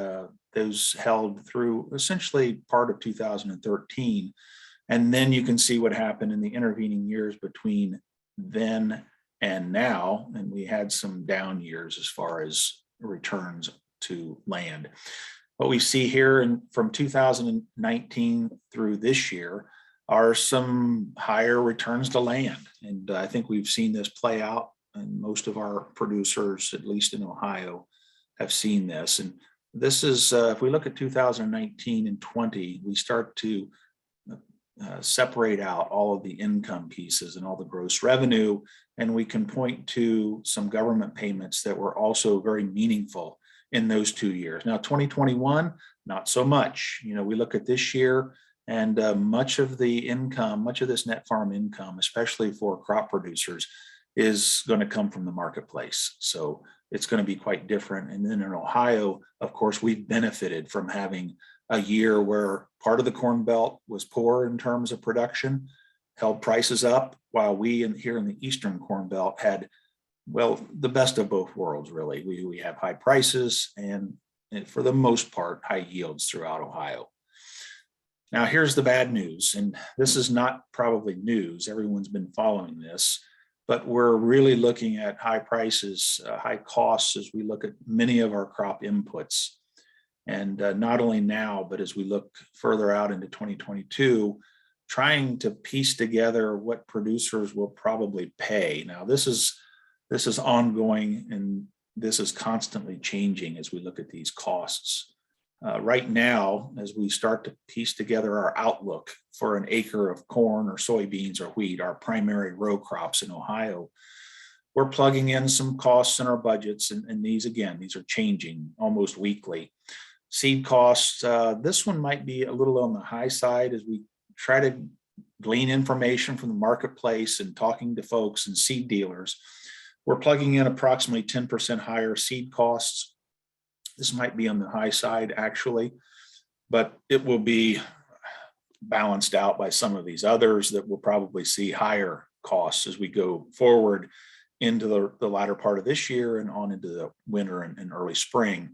those held through essentially part of 2013. And then you can see what happened in the intervening years between then and now, and we had some down years as far as returns to land. What we see here from 2019 through this year are some higher returns to land. And I think we've seen this play out, and most of our producers, at least in Ohio, have seen this. And this is, if we look at 2019 and 20, we start to separate out all of the income pieces and all the gross revenue, and we can point to some government payments that were also very meaningful in those 2 years. Now, 2021, not so much. You know, we look at this year, and much of the income, much of this net farm income, especially for crop producers, is going to come from the marketplace. So it's going to be quite different. And then in Ohio, of course, we've benefited from having a year where part of the Corn Belt was poor in terms of production, held prices up, while we here in the Eastern Corn Belt had, well, the best of both worlds, really. We have high prices and for the most part, high yields throughout Ohio. Now, here's the bad news, and this is not probably news. Everyone's been following this, but we're really looking at high prices, high costs as we look at many of our crop inputs. And not only now, but as we look further out into 2022, trying to piece together what producers will probably pay. Now, this is ongoing, and this is constantly changing as we look at these costs. Right now, as we start to piece together our outlook for an acre of corn or soybeans or wheat, our primary row crops in Ohio, we're plugging in some costs in our budgets, and these are changing almost weekly. Seed costs, this one might be a little on the high side as we try to glean information from the marketplace and talking to folks and seed dealers. We're plugging in approximately 10% higher seed costs. This might be on the high side actually, but it will be balanced out by some of these others that will probably see higher costs as we go forward into the latter part of this year and on into the winter and early spring.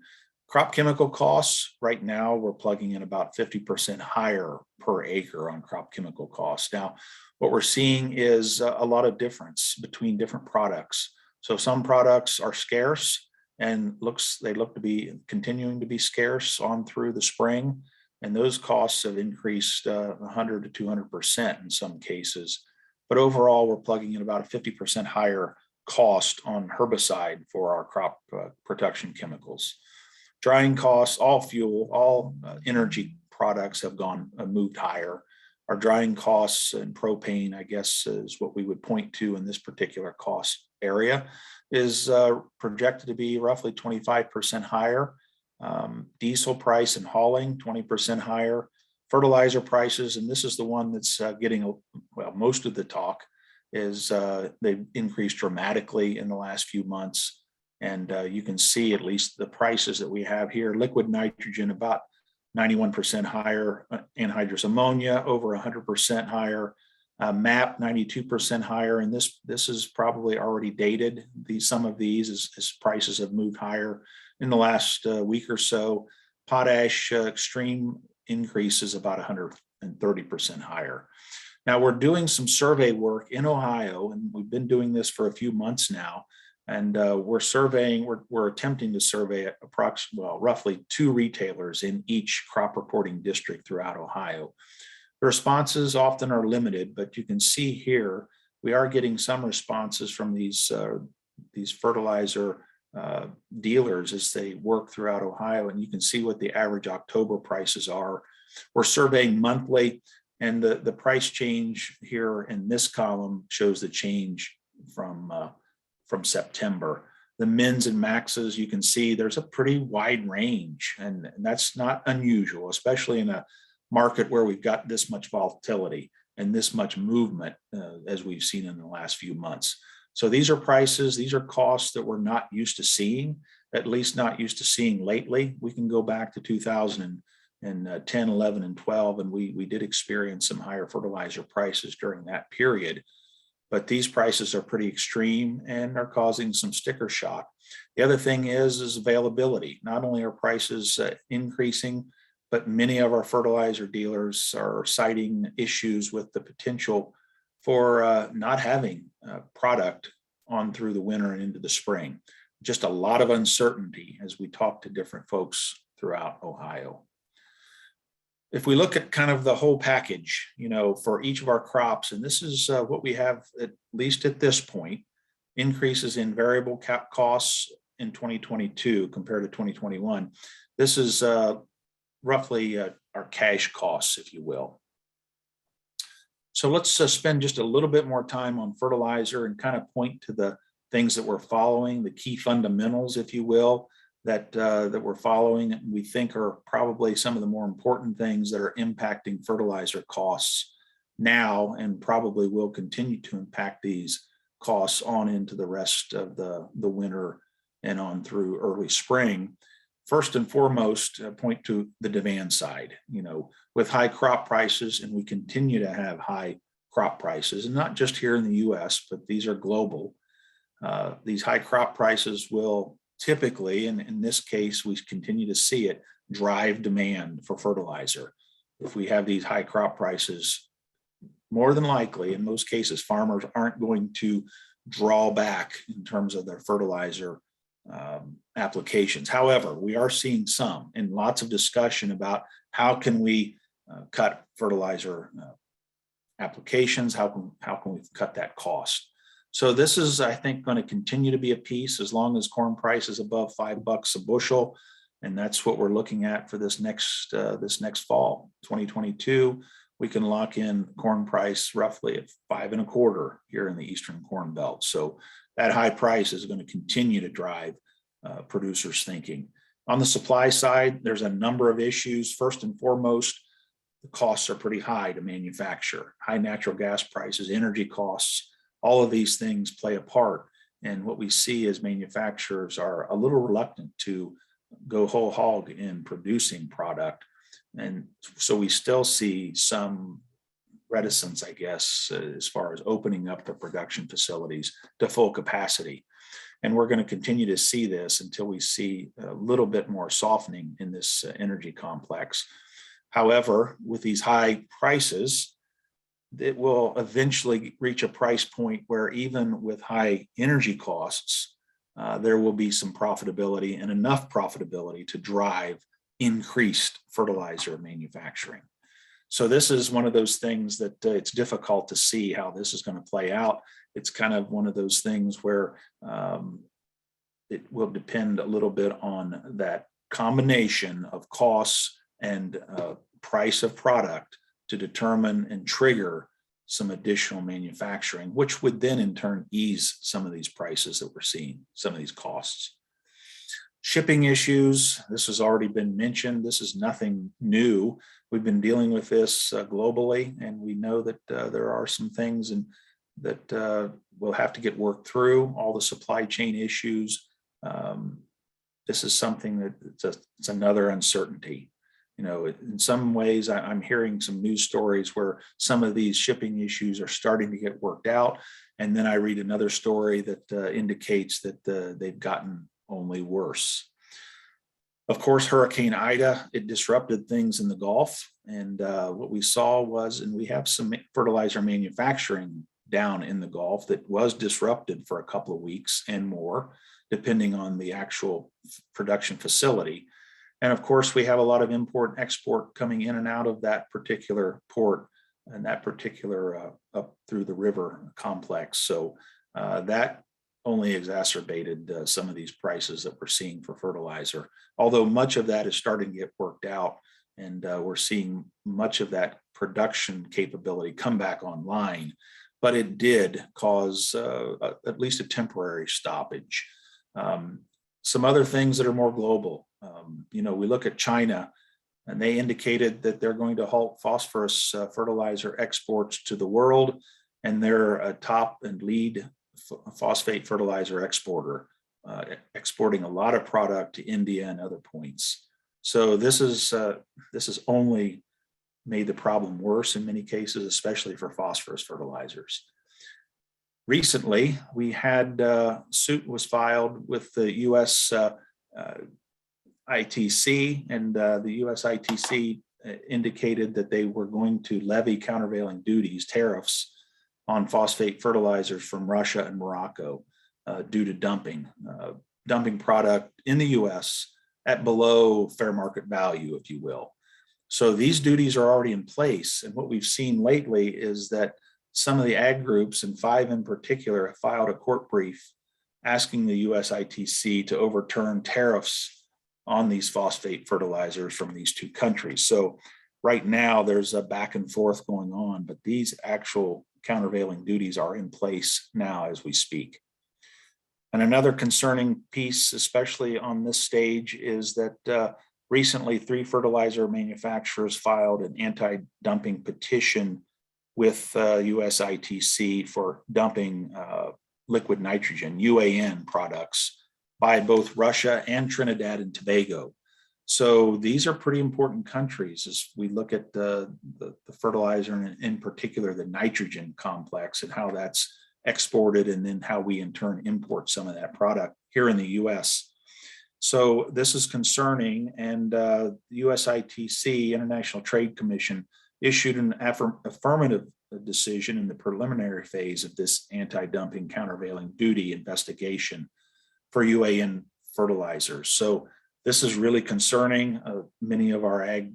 Crop chemical costs, right now, we're plugging in about 50% higher per acre on crop chemical costs. Now, what we're seeing is a lot of difference between different products. So some products are scarce and they look to be continuing to be scarce on through the spring. And those costs have increased 100 to 200% in some cases. But overall, we're plugging in about a 50% higher cost on herbicide for our crop protection chemicals. Drying costs, all fuel, all energy products have moved higher. Our drying costs and propane, I guess, is what we would point to in this particular cost area, is projected to be roughly 25% higher. Diesel price and hauling, 20% higher. Fertilizer prices, and this is the one that's getting most of the talk, is they've increased dramatically in the last few months. And you can see at least the prices that we have here. Liquid nitrogen about 91% higher, anhydrous ammonia over 100% higher, MAP 92% higher, and this is probably already dated. Some of these as prices have moved higher in the last week or so. Potash extreme increases about 130% higher. Now we're doing some survey work in Ohio, and we've been doing this for a few months now. And we're attempting to survey roughly 2 retailers in each crop reporting district throughout Ohio. The responses often are limited, but you can see here, we are getting some responses from these fertilizer dealers as they work throughout Ohio, and you can see what the average October prices are. We're surveying monthly, and the price change here in this column shows the change from September. The mins and maxes, you can see there's a pretty wide range, and that's not unusual, especially in a market where we've got this much volatility and this much movement as we've seen in the last few months. So these are prices, these are costs that we're not used to seeing, at least not used to seeing lately. We can go back to 2010, 11, and 12, and we did experience some higher fertilizer prices during that period. But these prices are pretty extreme and are causing some sticker shock. The other thing is availability. Not only are prices increasing, but many of our fertilizer dealers are citing issues with the potential for not having product on through the winter and into the spring. Just a lot of uncertainty as we talk to different folks throughout Ohio. If we look at kind of the whole package, for each of our crops, and this is what we have, at least at this point, increases in variable cap costs in 2022 compared to 2021. This is roughly our cash costs, if you will. So let's spend just a little bit more time on fertilizer and kind of point to the things that we're following, the key fundamentals, if you will, that we're following, and we think are probably some of the more important things that are impacting fertilizer costs now, and probably will continue to impact these costs on into the rest of the winter and on through early spring. First and foremost, point to the demand side. With high crop prices, and we continue to have high crop prices, and not just here in the US, but these are global. These high crop prices will typically, and in this case, we continue to see it, drive demand for fertilizer. If we have these high crop prices, more than likely, in most cases, farmers aren't going to draw back in terms of their fertilizer applications. However, we are seeing some, and lots of discussion about how can we cut fertilizer applications, how can we cut that cost. So this is, I think, going to continue to be a piece as long as corn price is above $5 a bushel. And that's what we're looking at for this next fall, 2022. We can lock in corn price roughly at $5.25 here in the Eastern Corn Belt. So that high price is going to continue to drive producers' thinking. On the supply side, there's a number of issues. First and foremost, the costs are pretty high to manufacture. High natural gas prices, energy costs, all of these things play a part. And what we see is manufacturers are a little reluctant to go whole hog in producing product. And so we still see some reticence, I guess, as far as opening up the production facilities to full capacity. And we're going to continue to see this until we see a little bit more softening in this energy complex. However, with these high prices, it will eventually reach a price point where even with high energy costs, there will be some profitability and enough profitability to drive increased fertilizer manufacturing. So this is one of those things that it's difficult to see how this is going to play out. It's kind of one of those things where it will depend a little bit on that combination of costs and price of product to determine and trigger some additional manufacturing, which would then in turn ease some of these prices that we're seeing, some of these costs. Shipping issues, this has already been mentioned. This is nothing new. We've been dealing with this globally, and we know that there are some things that will have to get worked through, all the supply chain issues. This is something that it's another uncertainty. You know, in some ways, I'm hearing some news stories where some of these shipping issues are starting to get worked out. And then I read another story that indicates that they've gotten only worse. Of course, Hurricane Ida, it disrupted things in the Gulf. And what we saw was, and we have some fertilizer manufacturing down in the Gulf that was disrupted for a couple of weeks and more, depending on the actual production facility. And of course, we have a lot of import and export coming in and out of that particular port and that particular up through the river complex. So that only exacerbated some of these prices that we're seeing for fertilizer, although much of that is starting to get worked out. And we're seeing much of that production capability come back online, but it did cause at least a temporary stoppage. Some other things that are more global. You know, we look at China, and they indicated that they're going to halt phosphorus fertilizer exports to the world, and they're a top and lead phosphate fertilizer exporter, exporting a lot of product to India and other points. So this has only made the problem worse in many cases, especially for phosphorus fertilizers. Recently, we had suit was filed with the U.S. ITC, and the U.S. ITC indicated that they were going to levy countervailing duties, tariffs, on phosphate fertilizers from Russia and Morocco due to dumping product in the U.S. at below fair market value, if you will. So these duties are already in place. And what we've seen lately is that some of the ag groups, and 5 in particular, have filed a court brief asking the U.S. ITC to overturn tariffs on these phosphate fertilizers from these two countries. So right now there's a back and forth going on, but these actual countervailing duties are in place now as we speak. And another concerning piece, especially on this stage, is that recently 3 fertilizer manufacturers filed an anti-dumping petition with US ITC for dumping liquid nitrogen, UAN products, by both Russia and Trinidad and Tobago. So these are pretty important countries as we look at the fertilizer, and in particular the nitrogen complex, and how that's exported, and then how we in turn import some of that product here in the US. So this is concerning, and the US ITC, International Trade Commission, issued an affirmative decision in the preliminary phase of this anti-dumping countervailing duty investigation for UAN fertilizers. So this is really concerning. Many of our ag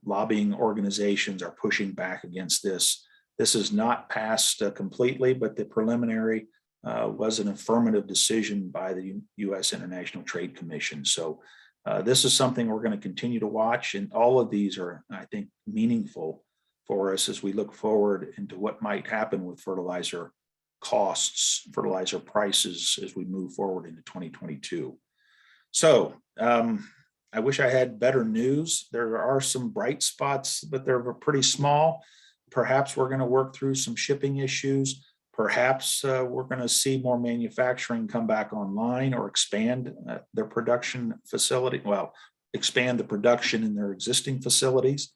lobbying organizations are pushing back against this. This is not passed completely, but the preliminary was an affirmative decision by the U.S. International Trade Commission. So This is something we're going to continue to watch, and all of these are, I think, meaningful for us as we look forward into what might happen with fertilizer costs, fertilizer prices as we move forward into 2022. So I wish I had better news. There are some bright spots, but they're pretty small. Perhaps we're going to work through some shipping issues. Perhaps we're going to see more manufacturing come back online or expand their production facility. Well, expand the production in their existing facilities.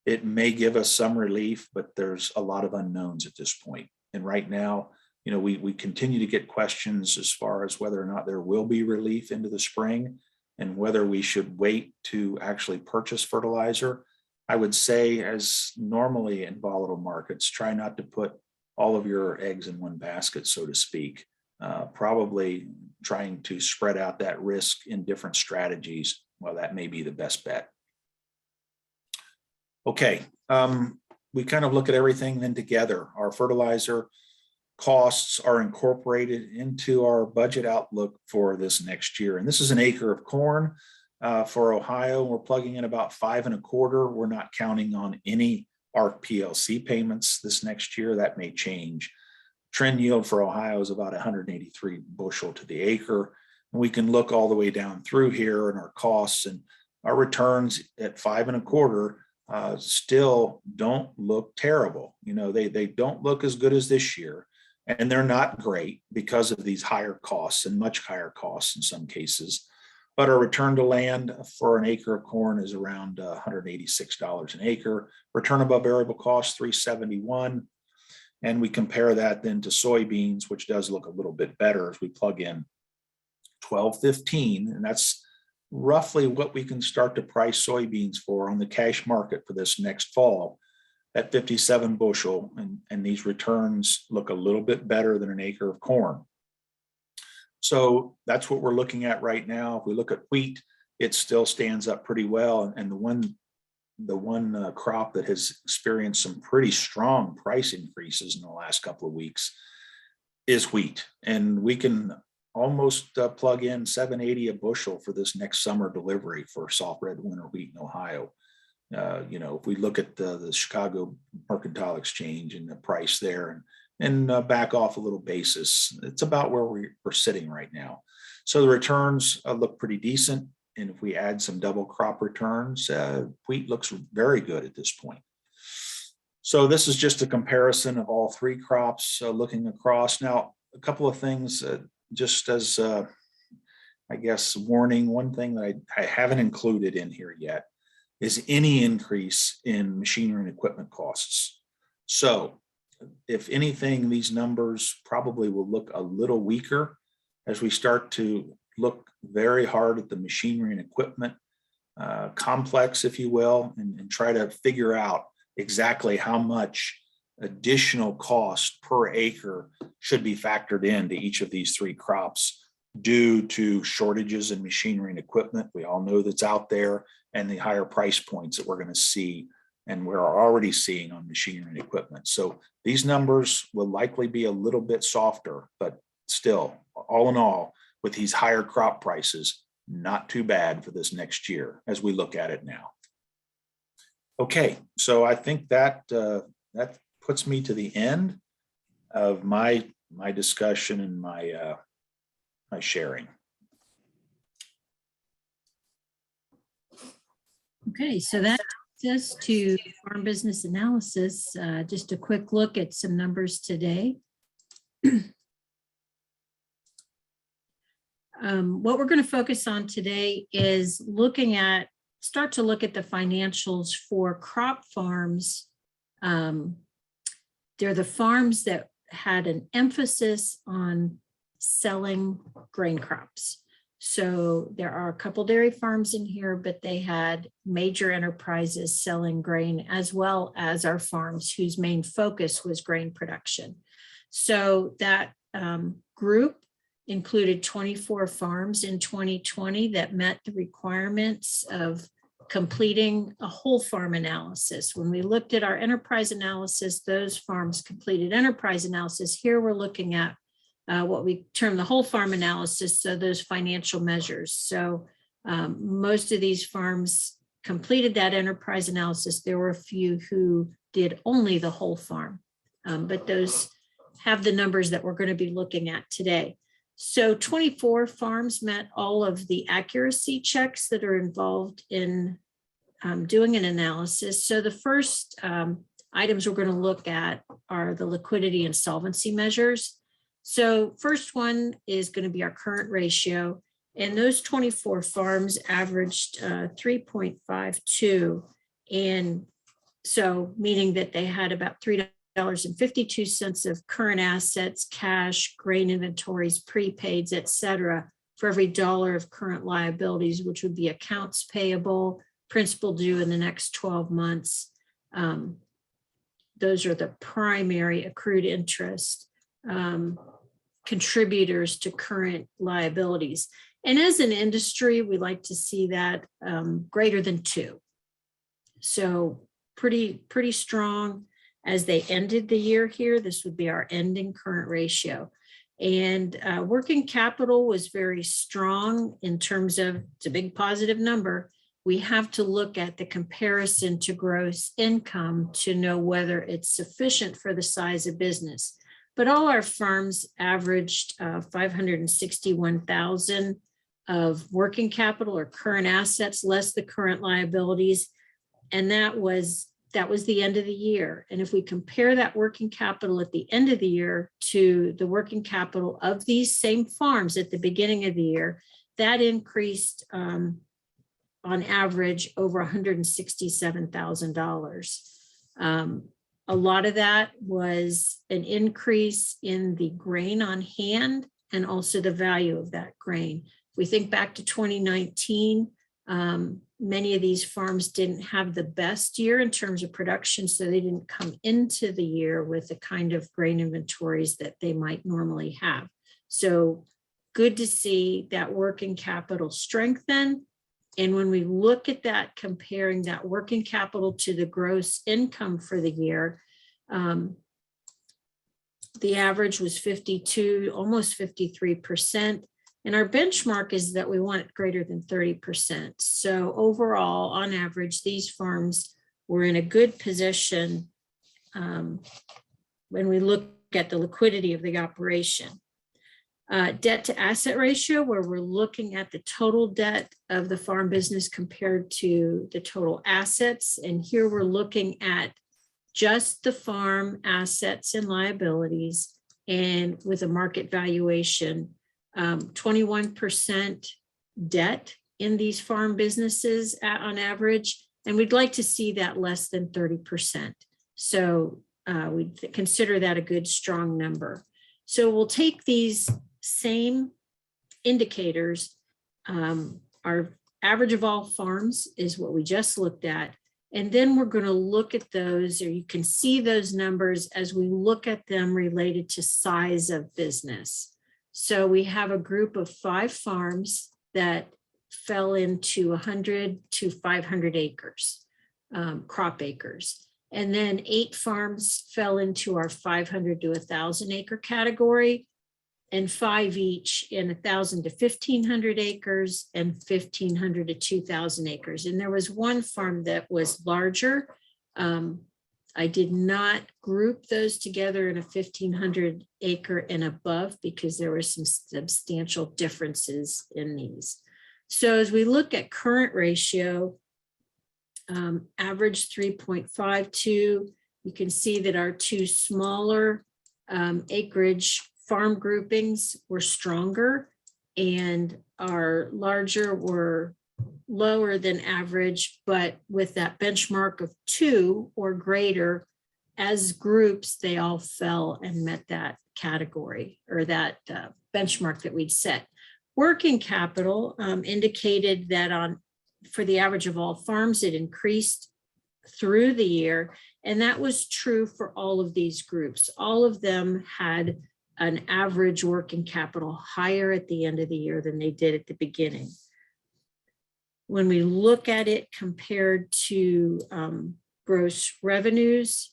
It may give us some relief, but there's a lot of unknowns at this point. And right now, you know, we continue to get questions as far as whether or not there will be relief into the spring and whether we should wait to actually purchase fertilizer. I would say, as normally in volatile markets, try not to put all of your eggs in one basket, so to speak. Probably trying to spread out that risk in different strategies. Well, that may be the best bet. Okay, we kind of look at everything then together. Our fertilizer costs are incorporated into our budget outlook for this next year. And this is an acre of corn for Ohio. We're plugging in about 5 1/4. We're not counting on any ARC PLC payments this next year. That may change. Trend yield for Ohio is about 183 bushel to the acre. And we can look all the way down through here and our costs and our returns at 5 1/4 still don't look terrible. You know, they don't look as good as this year, and they're not great because of these higher costs and much higher costs in some cases. But our return to land for an acre of corn is around $186 an acre. Return above variable cost, $371. And we compare that then to soybeans, which does look a little bit better as we plug in $12.15. And that's roughly what we can start to price soybeans for on the cash market for this next fall at 57 bushel. And these returns look a little bit better than an acre of corn. So that's what we're looking at right now. If we look at wheat, it still stands up pretty well. And the one crop that has experienced some pretty strong price increases in the last couple of weeks is wheat. And we can almost plug in $7.80 a bushel for this next summer delivery for soft red winter wheat in Ohio. You know, if we look at the Chicago Mercantile Exchange and the price there and back off a little basis, it's about where we're sitting right now. So the returns look pretty decent. And if we add some double crop returns, wheat looks very good at this point. So this is just a comparison of all 3 crops looking across. Now, a couple of things just as, I guess, warning. One thing that I haven't included in here yet is any increase in machinery and equipment costs. So if anything, these numbers probably will look a little weaker as we start to look very hard at the machinery and equipment complex, if you will, and try to figure out exactly how much additional cost per acre should be factored into each of these 3 crops due to shortages in machinery and equipment. We all know that's out there, and the higher price points that we're going to see and we're already seeing on machinery and equipment. So these numbers will likely be a little bit softer, but still, all in all, with these higher crop prices, not too bad for this next year as we look at it now. Okay, so I think that that puts me to the end of my discussion and my my sharing. Okay, so that takes us to farm business analysis. Just a quick look at some numbers today. What we're going to focus on today is start to look at the financials for crop farms. They're the farms that had an emphasis on selling grain crops. So there are a couple dairy farms in here, but they had major enterprises selling grain, as well as our farms whose main focus was grain production. So that group included 24 farms in 2020 that met the requirements of completing a whole farm analysis. When we looked at our enterprise analysis, those farms completed enterprise analysis. Here we're looking at what we term the whole farm analysis, so those financial measures. So Most of these farms completed that enterprise analysis. There were a few who did only the whole farm, but those have the numbers that we're going to be looking at today. So 24 farms met all of the accuracy checks that are involved in doing an analysis. So the first items we're going to look at are the liquidity and solvency measures. So first one is going to be our current ratio. And those 24 farms averaged 3.52. And so meaning that they had about $3.52 of current assets, cash, grain inventories, prepaids, et cetera, for every dollar of current liabilities, which would be accounts payable, principal due in the next 12 months. Those are the primary accrued interest contributors to current liabilities. And as an industry, we like to see that greater than 2. So pretty strong as they ended the year here. This would be our ending current ratio. And working capital was very strong in terms of, it's a big positive number. We have to look at the comparison to gross income to know whether it's sufficient for the size of business. But all our farms averaged 561,000 of working capital or current assets less the current liabilities. And that was the end of the year. And if we compare that working capital at the end of the year to the working capital of these same farms at the beginning of the year, that increased on average over $167,000. A lot of that was an increase in the grain on hand and also the value of that grain. If we think back to 2019, many of these farms didn't have the best year in terms of production, so they didn't come into the year with the kind of grain inventories that they might normally have. So good to see that working capital strengthen. And when we look at that, comparing that working capital to the gross income for the year, the average was 52, almost 53%. And our benchmark is that we want it greater than 30%. So overall, on average, these farms were in a good position when we look at the liquidity of the operation. Debt to asset ratio, where we're looking at the total debt of the farm business compared to the total assets. And here we're looking at just the farm assets and liabilities, and with a market valuation, 21% debt in these farm businesses on average. And we'd like to see that less than 30%. So we consider that a good, strong number. So we'll take these same indicators. Our average of all farms is what we just looked at. And then we're going to look at those, or you can see those numbers as we look at them related to size of business. So we have a group of 5 farms that fell into 100 to 500 acres, crop acres. And then 8 farms fell into our 500 to 1,000 acre category, and 5 each in 1,000 to 1,500 acres and 1,500 to 2,000 acres. And there was one farm that was larger. I did not group those together in a 1,500 acre and above because there were some substantial differences in these. So as we look at current ratio, average 3.52, you can see that our 2 smaller acreage farm groupings were stronger and our larger were lower than average, but with that benchmark of 2 or greater, as groups, they all fell and met that category or that benchmark that we'd set. Working capital indicated that for the average of all farms, it increased through the year. And that was true for all of these groups. All of them had an average working capital higher at the end of the year than they did at the beginning. When we look at it compared to gross revenues,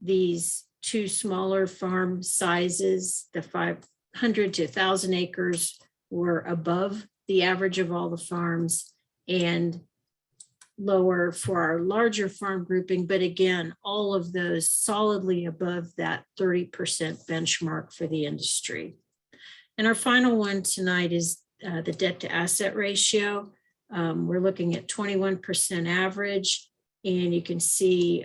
these 2 smaller farm sizes, the 500 to 1,000 acres, were above the average of all the farms, and lower for our larger farm grouping. But again, all of those solidly above that 30% benchmark for the industry. And our final one tonight is the debt to asset ratio. We're looking at 21% average, and you can see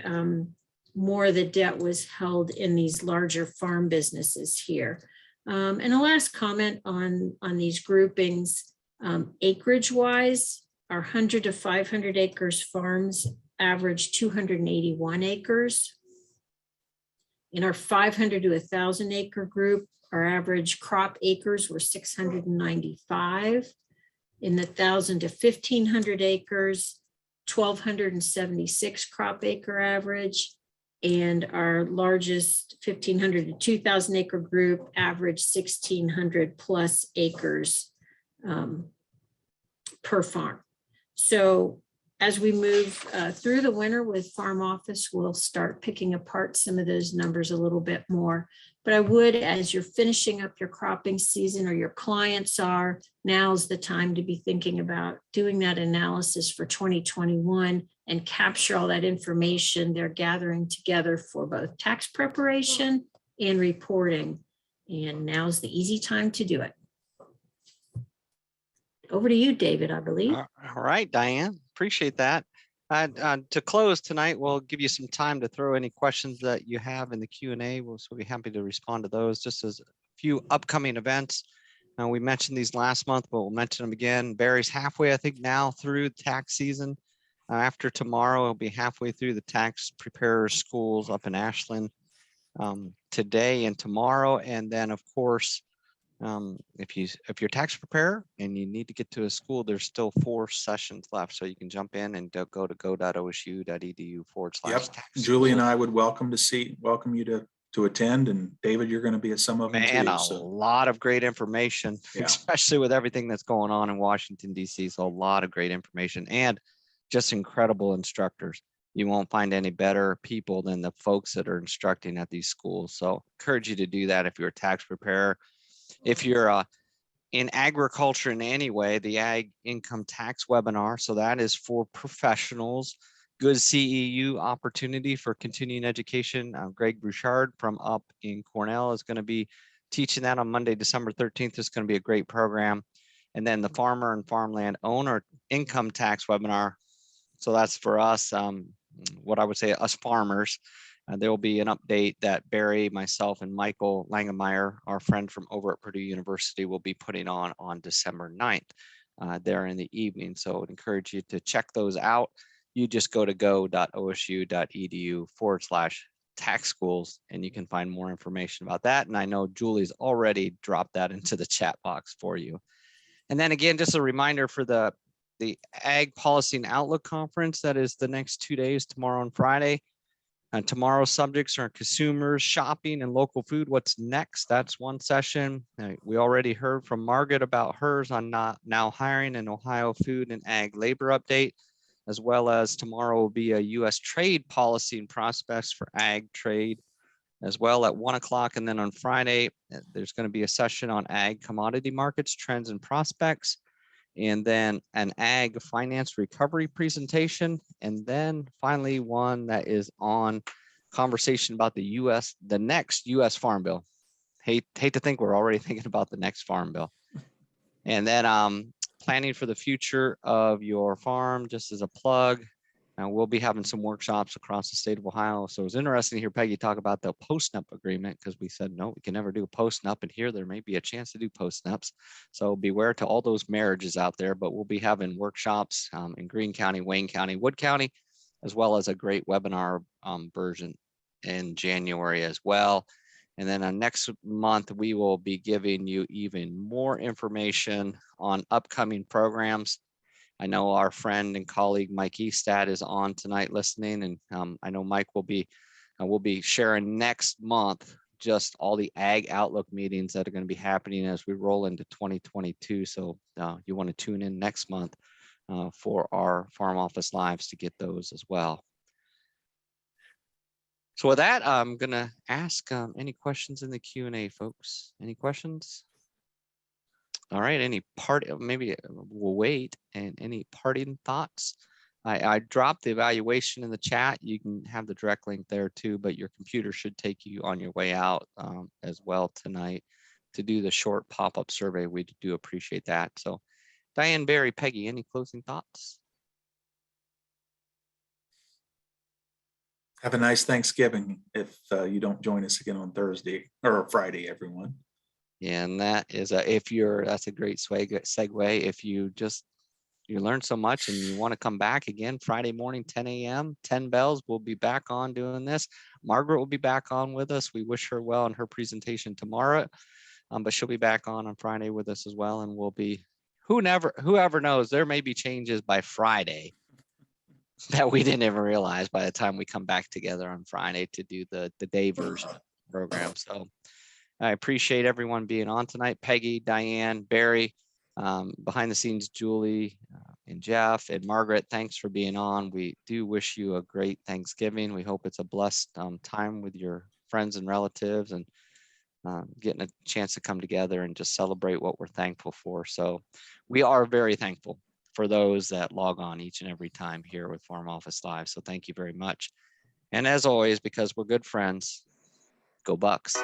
more of the debt was held in these larger farm businesses here. And a last comment on these groupings, acreage wise, our 100 to 500 acres farms average 281 acres. In our 500 to 1,000 acre group, our average crop acres were 695. In the 1,000 to 1,500 acres, 1,276 crop acre average. And our largest 1,500 to 2,000 acre group averaged 1,600 plus acres per farm. So as we move through the winter with Farm Office, we'll start picking apart some of those numbers a little bit more. But I would, as you're finishing up your cropping season, or your clients are, now's the time to be thinking about doing that analysis for 2021 and capture all that information they're gathering together for both tax preparation and reporting. And now's the easy time to do it. Over to you, David, I believe. All right, Diane, appreciate that. To close tonight, we'll give you some time to throw any questions that you have in the Q&A. We'll be happy to respond to those. Just as a few upcoming events. We mentioned these last month, but we'll mention them again. Barry's halfway, I think, now through tax season. After tomorrow, it'll be halfway through the tax preparers schools up in Ashland today and tomorrow. And then, of course, if you're a tax preparer and you need to get to a school, there's still 4 sessions left, so you can jump in and go to go.osu.edu/tax. Julie and I would welcome you to attend, and David, you're going to be at some of them Man, too. a lot of great information, Yeah. especially with everything that's going on in Washington, D.C. So a lot of great information and just incredible instructors. You won't find any better people than the folks that are instructing at these schools. So encourage you to do that if you're a tax preparer. If you're in agriculture in any way, the Ag Income Tax webinar, so that is for professionals. Good CEU opportunity for continuing education. Greg Bouchard from up in Cornell is going to be teaching that on Monday, December 13th. It's going to be a great program. And then the Farmer and Farmland Owner Income Tax webinar. So that's for us, what I would say us farmers. There will be an update that Barry, myself, and Michael Langemeyer, our friend from over at Purdue University, will be putting on December 9th there in the evening. So I would encourage you to check those out. You just go to go.osu.edu/tax schools, and you can find more information about that. And I know Julie's already dropped that into the chat box for you. And then again, just a reminder for the Ag Policy and Outlook Conference. That is the next 2 days, tomorrow and Friday. And tomorrow's subjects are consumers, shopping, and local food. What's next? That's one session. We already heard from Margaret about hers on now hiring an Ohio food and ag labor update, as well as tomorrow will be a U.S. trade policy and prospects for ag trade as well at 1 o'clock. And then on Friday, there's going to be a session on ag commodity markets, trends and prospects. And then an ag finance recovery presentation. And then finally, one that is on conversation about the next US Farm Bill. Hate to think we're already thinking about the next Farm Bill. And then planning for the future of your farm, just as a plug. And we'll be having some workshops across the state of Ohio. So it was interesting to hear Peggy talk about the post-nup agreement, because we said, no, we can never do a post-nup, and here there may be a chance to do post-nups. So beware to all those marriages out there, but we'll be having workshops in Greene County, Wayne County, Wood County, as well as a great webinar version in January as well. And then next month, we will be giving you even more information on upcoming programs. I know our friend and colleague Mike Estad is on tonight listening, and I know Mike will be sharing next month just all the Ag Outlook meetings that are going to be happening as we roll into 2022. So you want to tune in next month for our Farm Office Lives to get those as well. So with that, I'm going to ask any questions in the Q&A, folks. Any questions? All right, maybe we'll wait, and any parting thoughts? I dropped the evaluation in the chat. You can have the direct link there too, but your computer should take you on your way out as well tonight to do the short pop-up survey. We do appreciate that. So Diane, Barry, Peggy, any closing thoughts? Have a nice Thanksgiving if you don't join us again on Thursday or Friday, everyone. And that is that's a great segue. If you learn so much and you want to come back again Friday morning, 10 a.m., 10 bells, we'll be back on doing this. Margaret will be back on with us. We wish her well in her presentation tomorrow, but she'll be back on Friday with us as well. And we'll be, whoever knows, there may be changes by Friday that we didn't even realize by the time we come back together on Friday to do the day version of the program. So I appreciate everyone being on tonight. Peggy, Diane, Barry, behind the scenes, Julie and Jeff and Margaret, thanks for being on. We do wish you a great Thanksgiving. We hope it's a blessed time with your friends and relatives and getting a chance to come together and just celebrate what we're thankful for. So we are very thankful for those that log on each and every time here with Farm Office Live. So thank you very much. And as always, because we're good friends, go Bucks.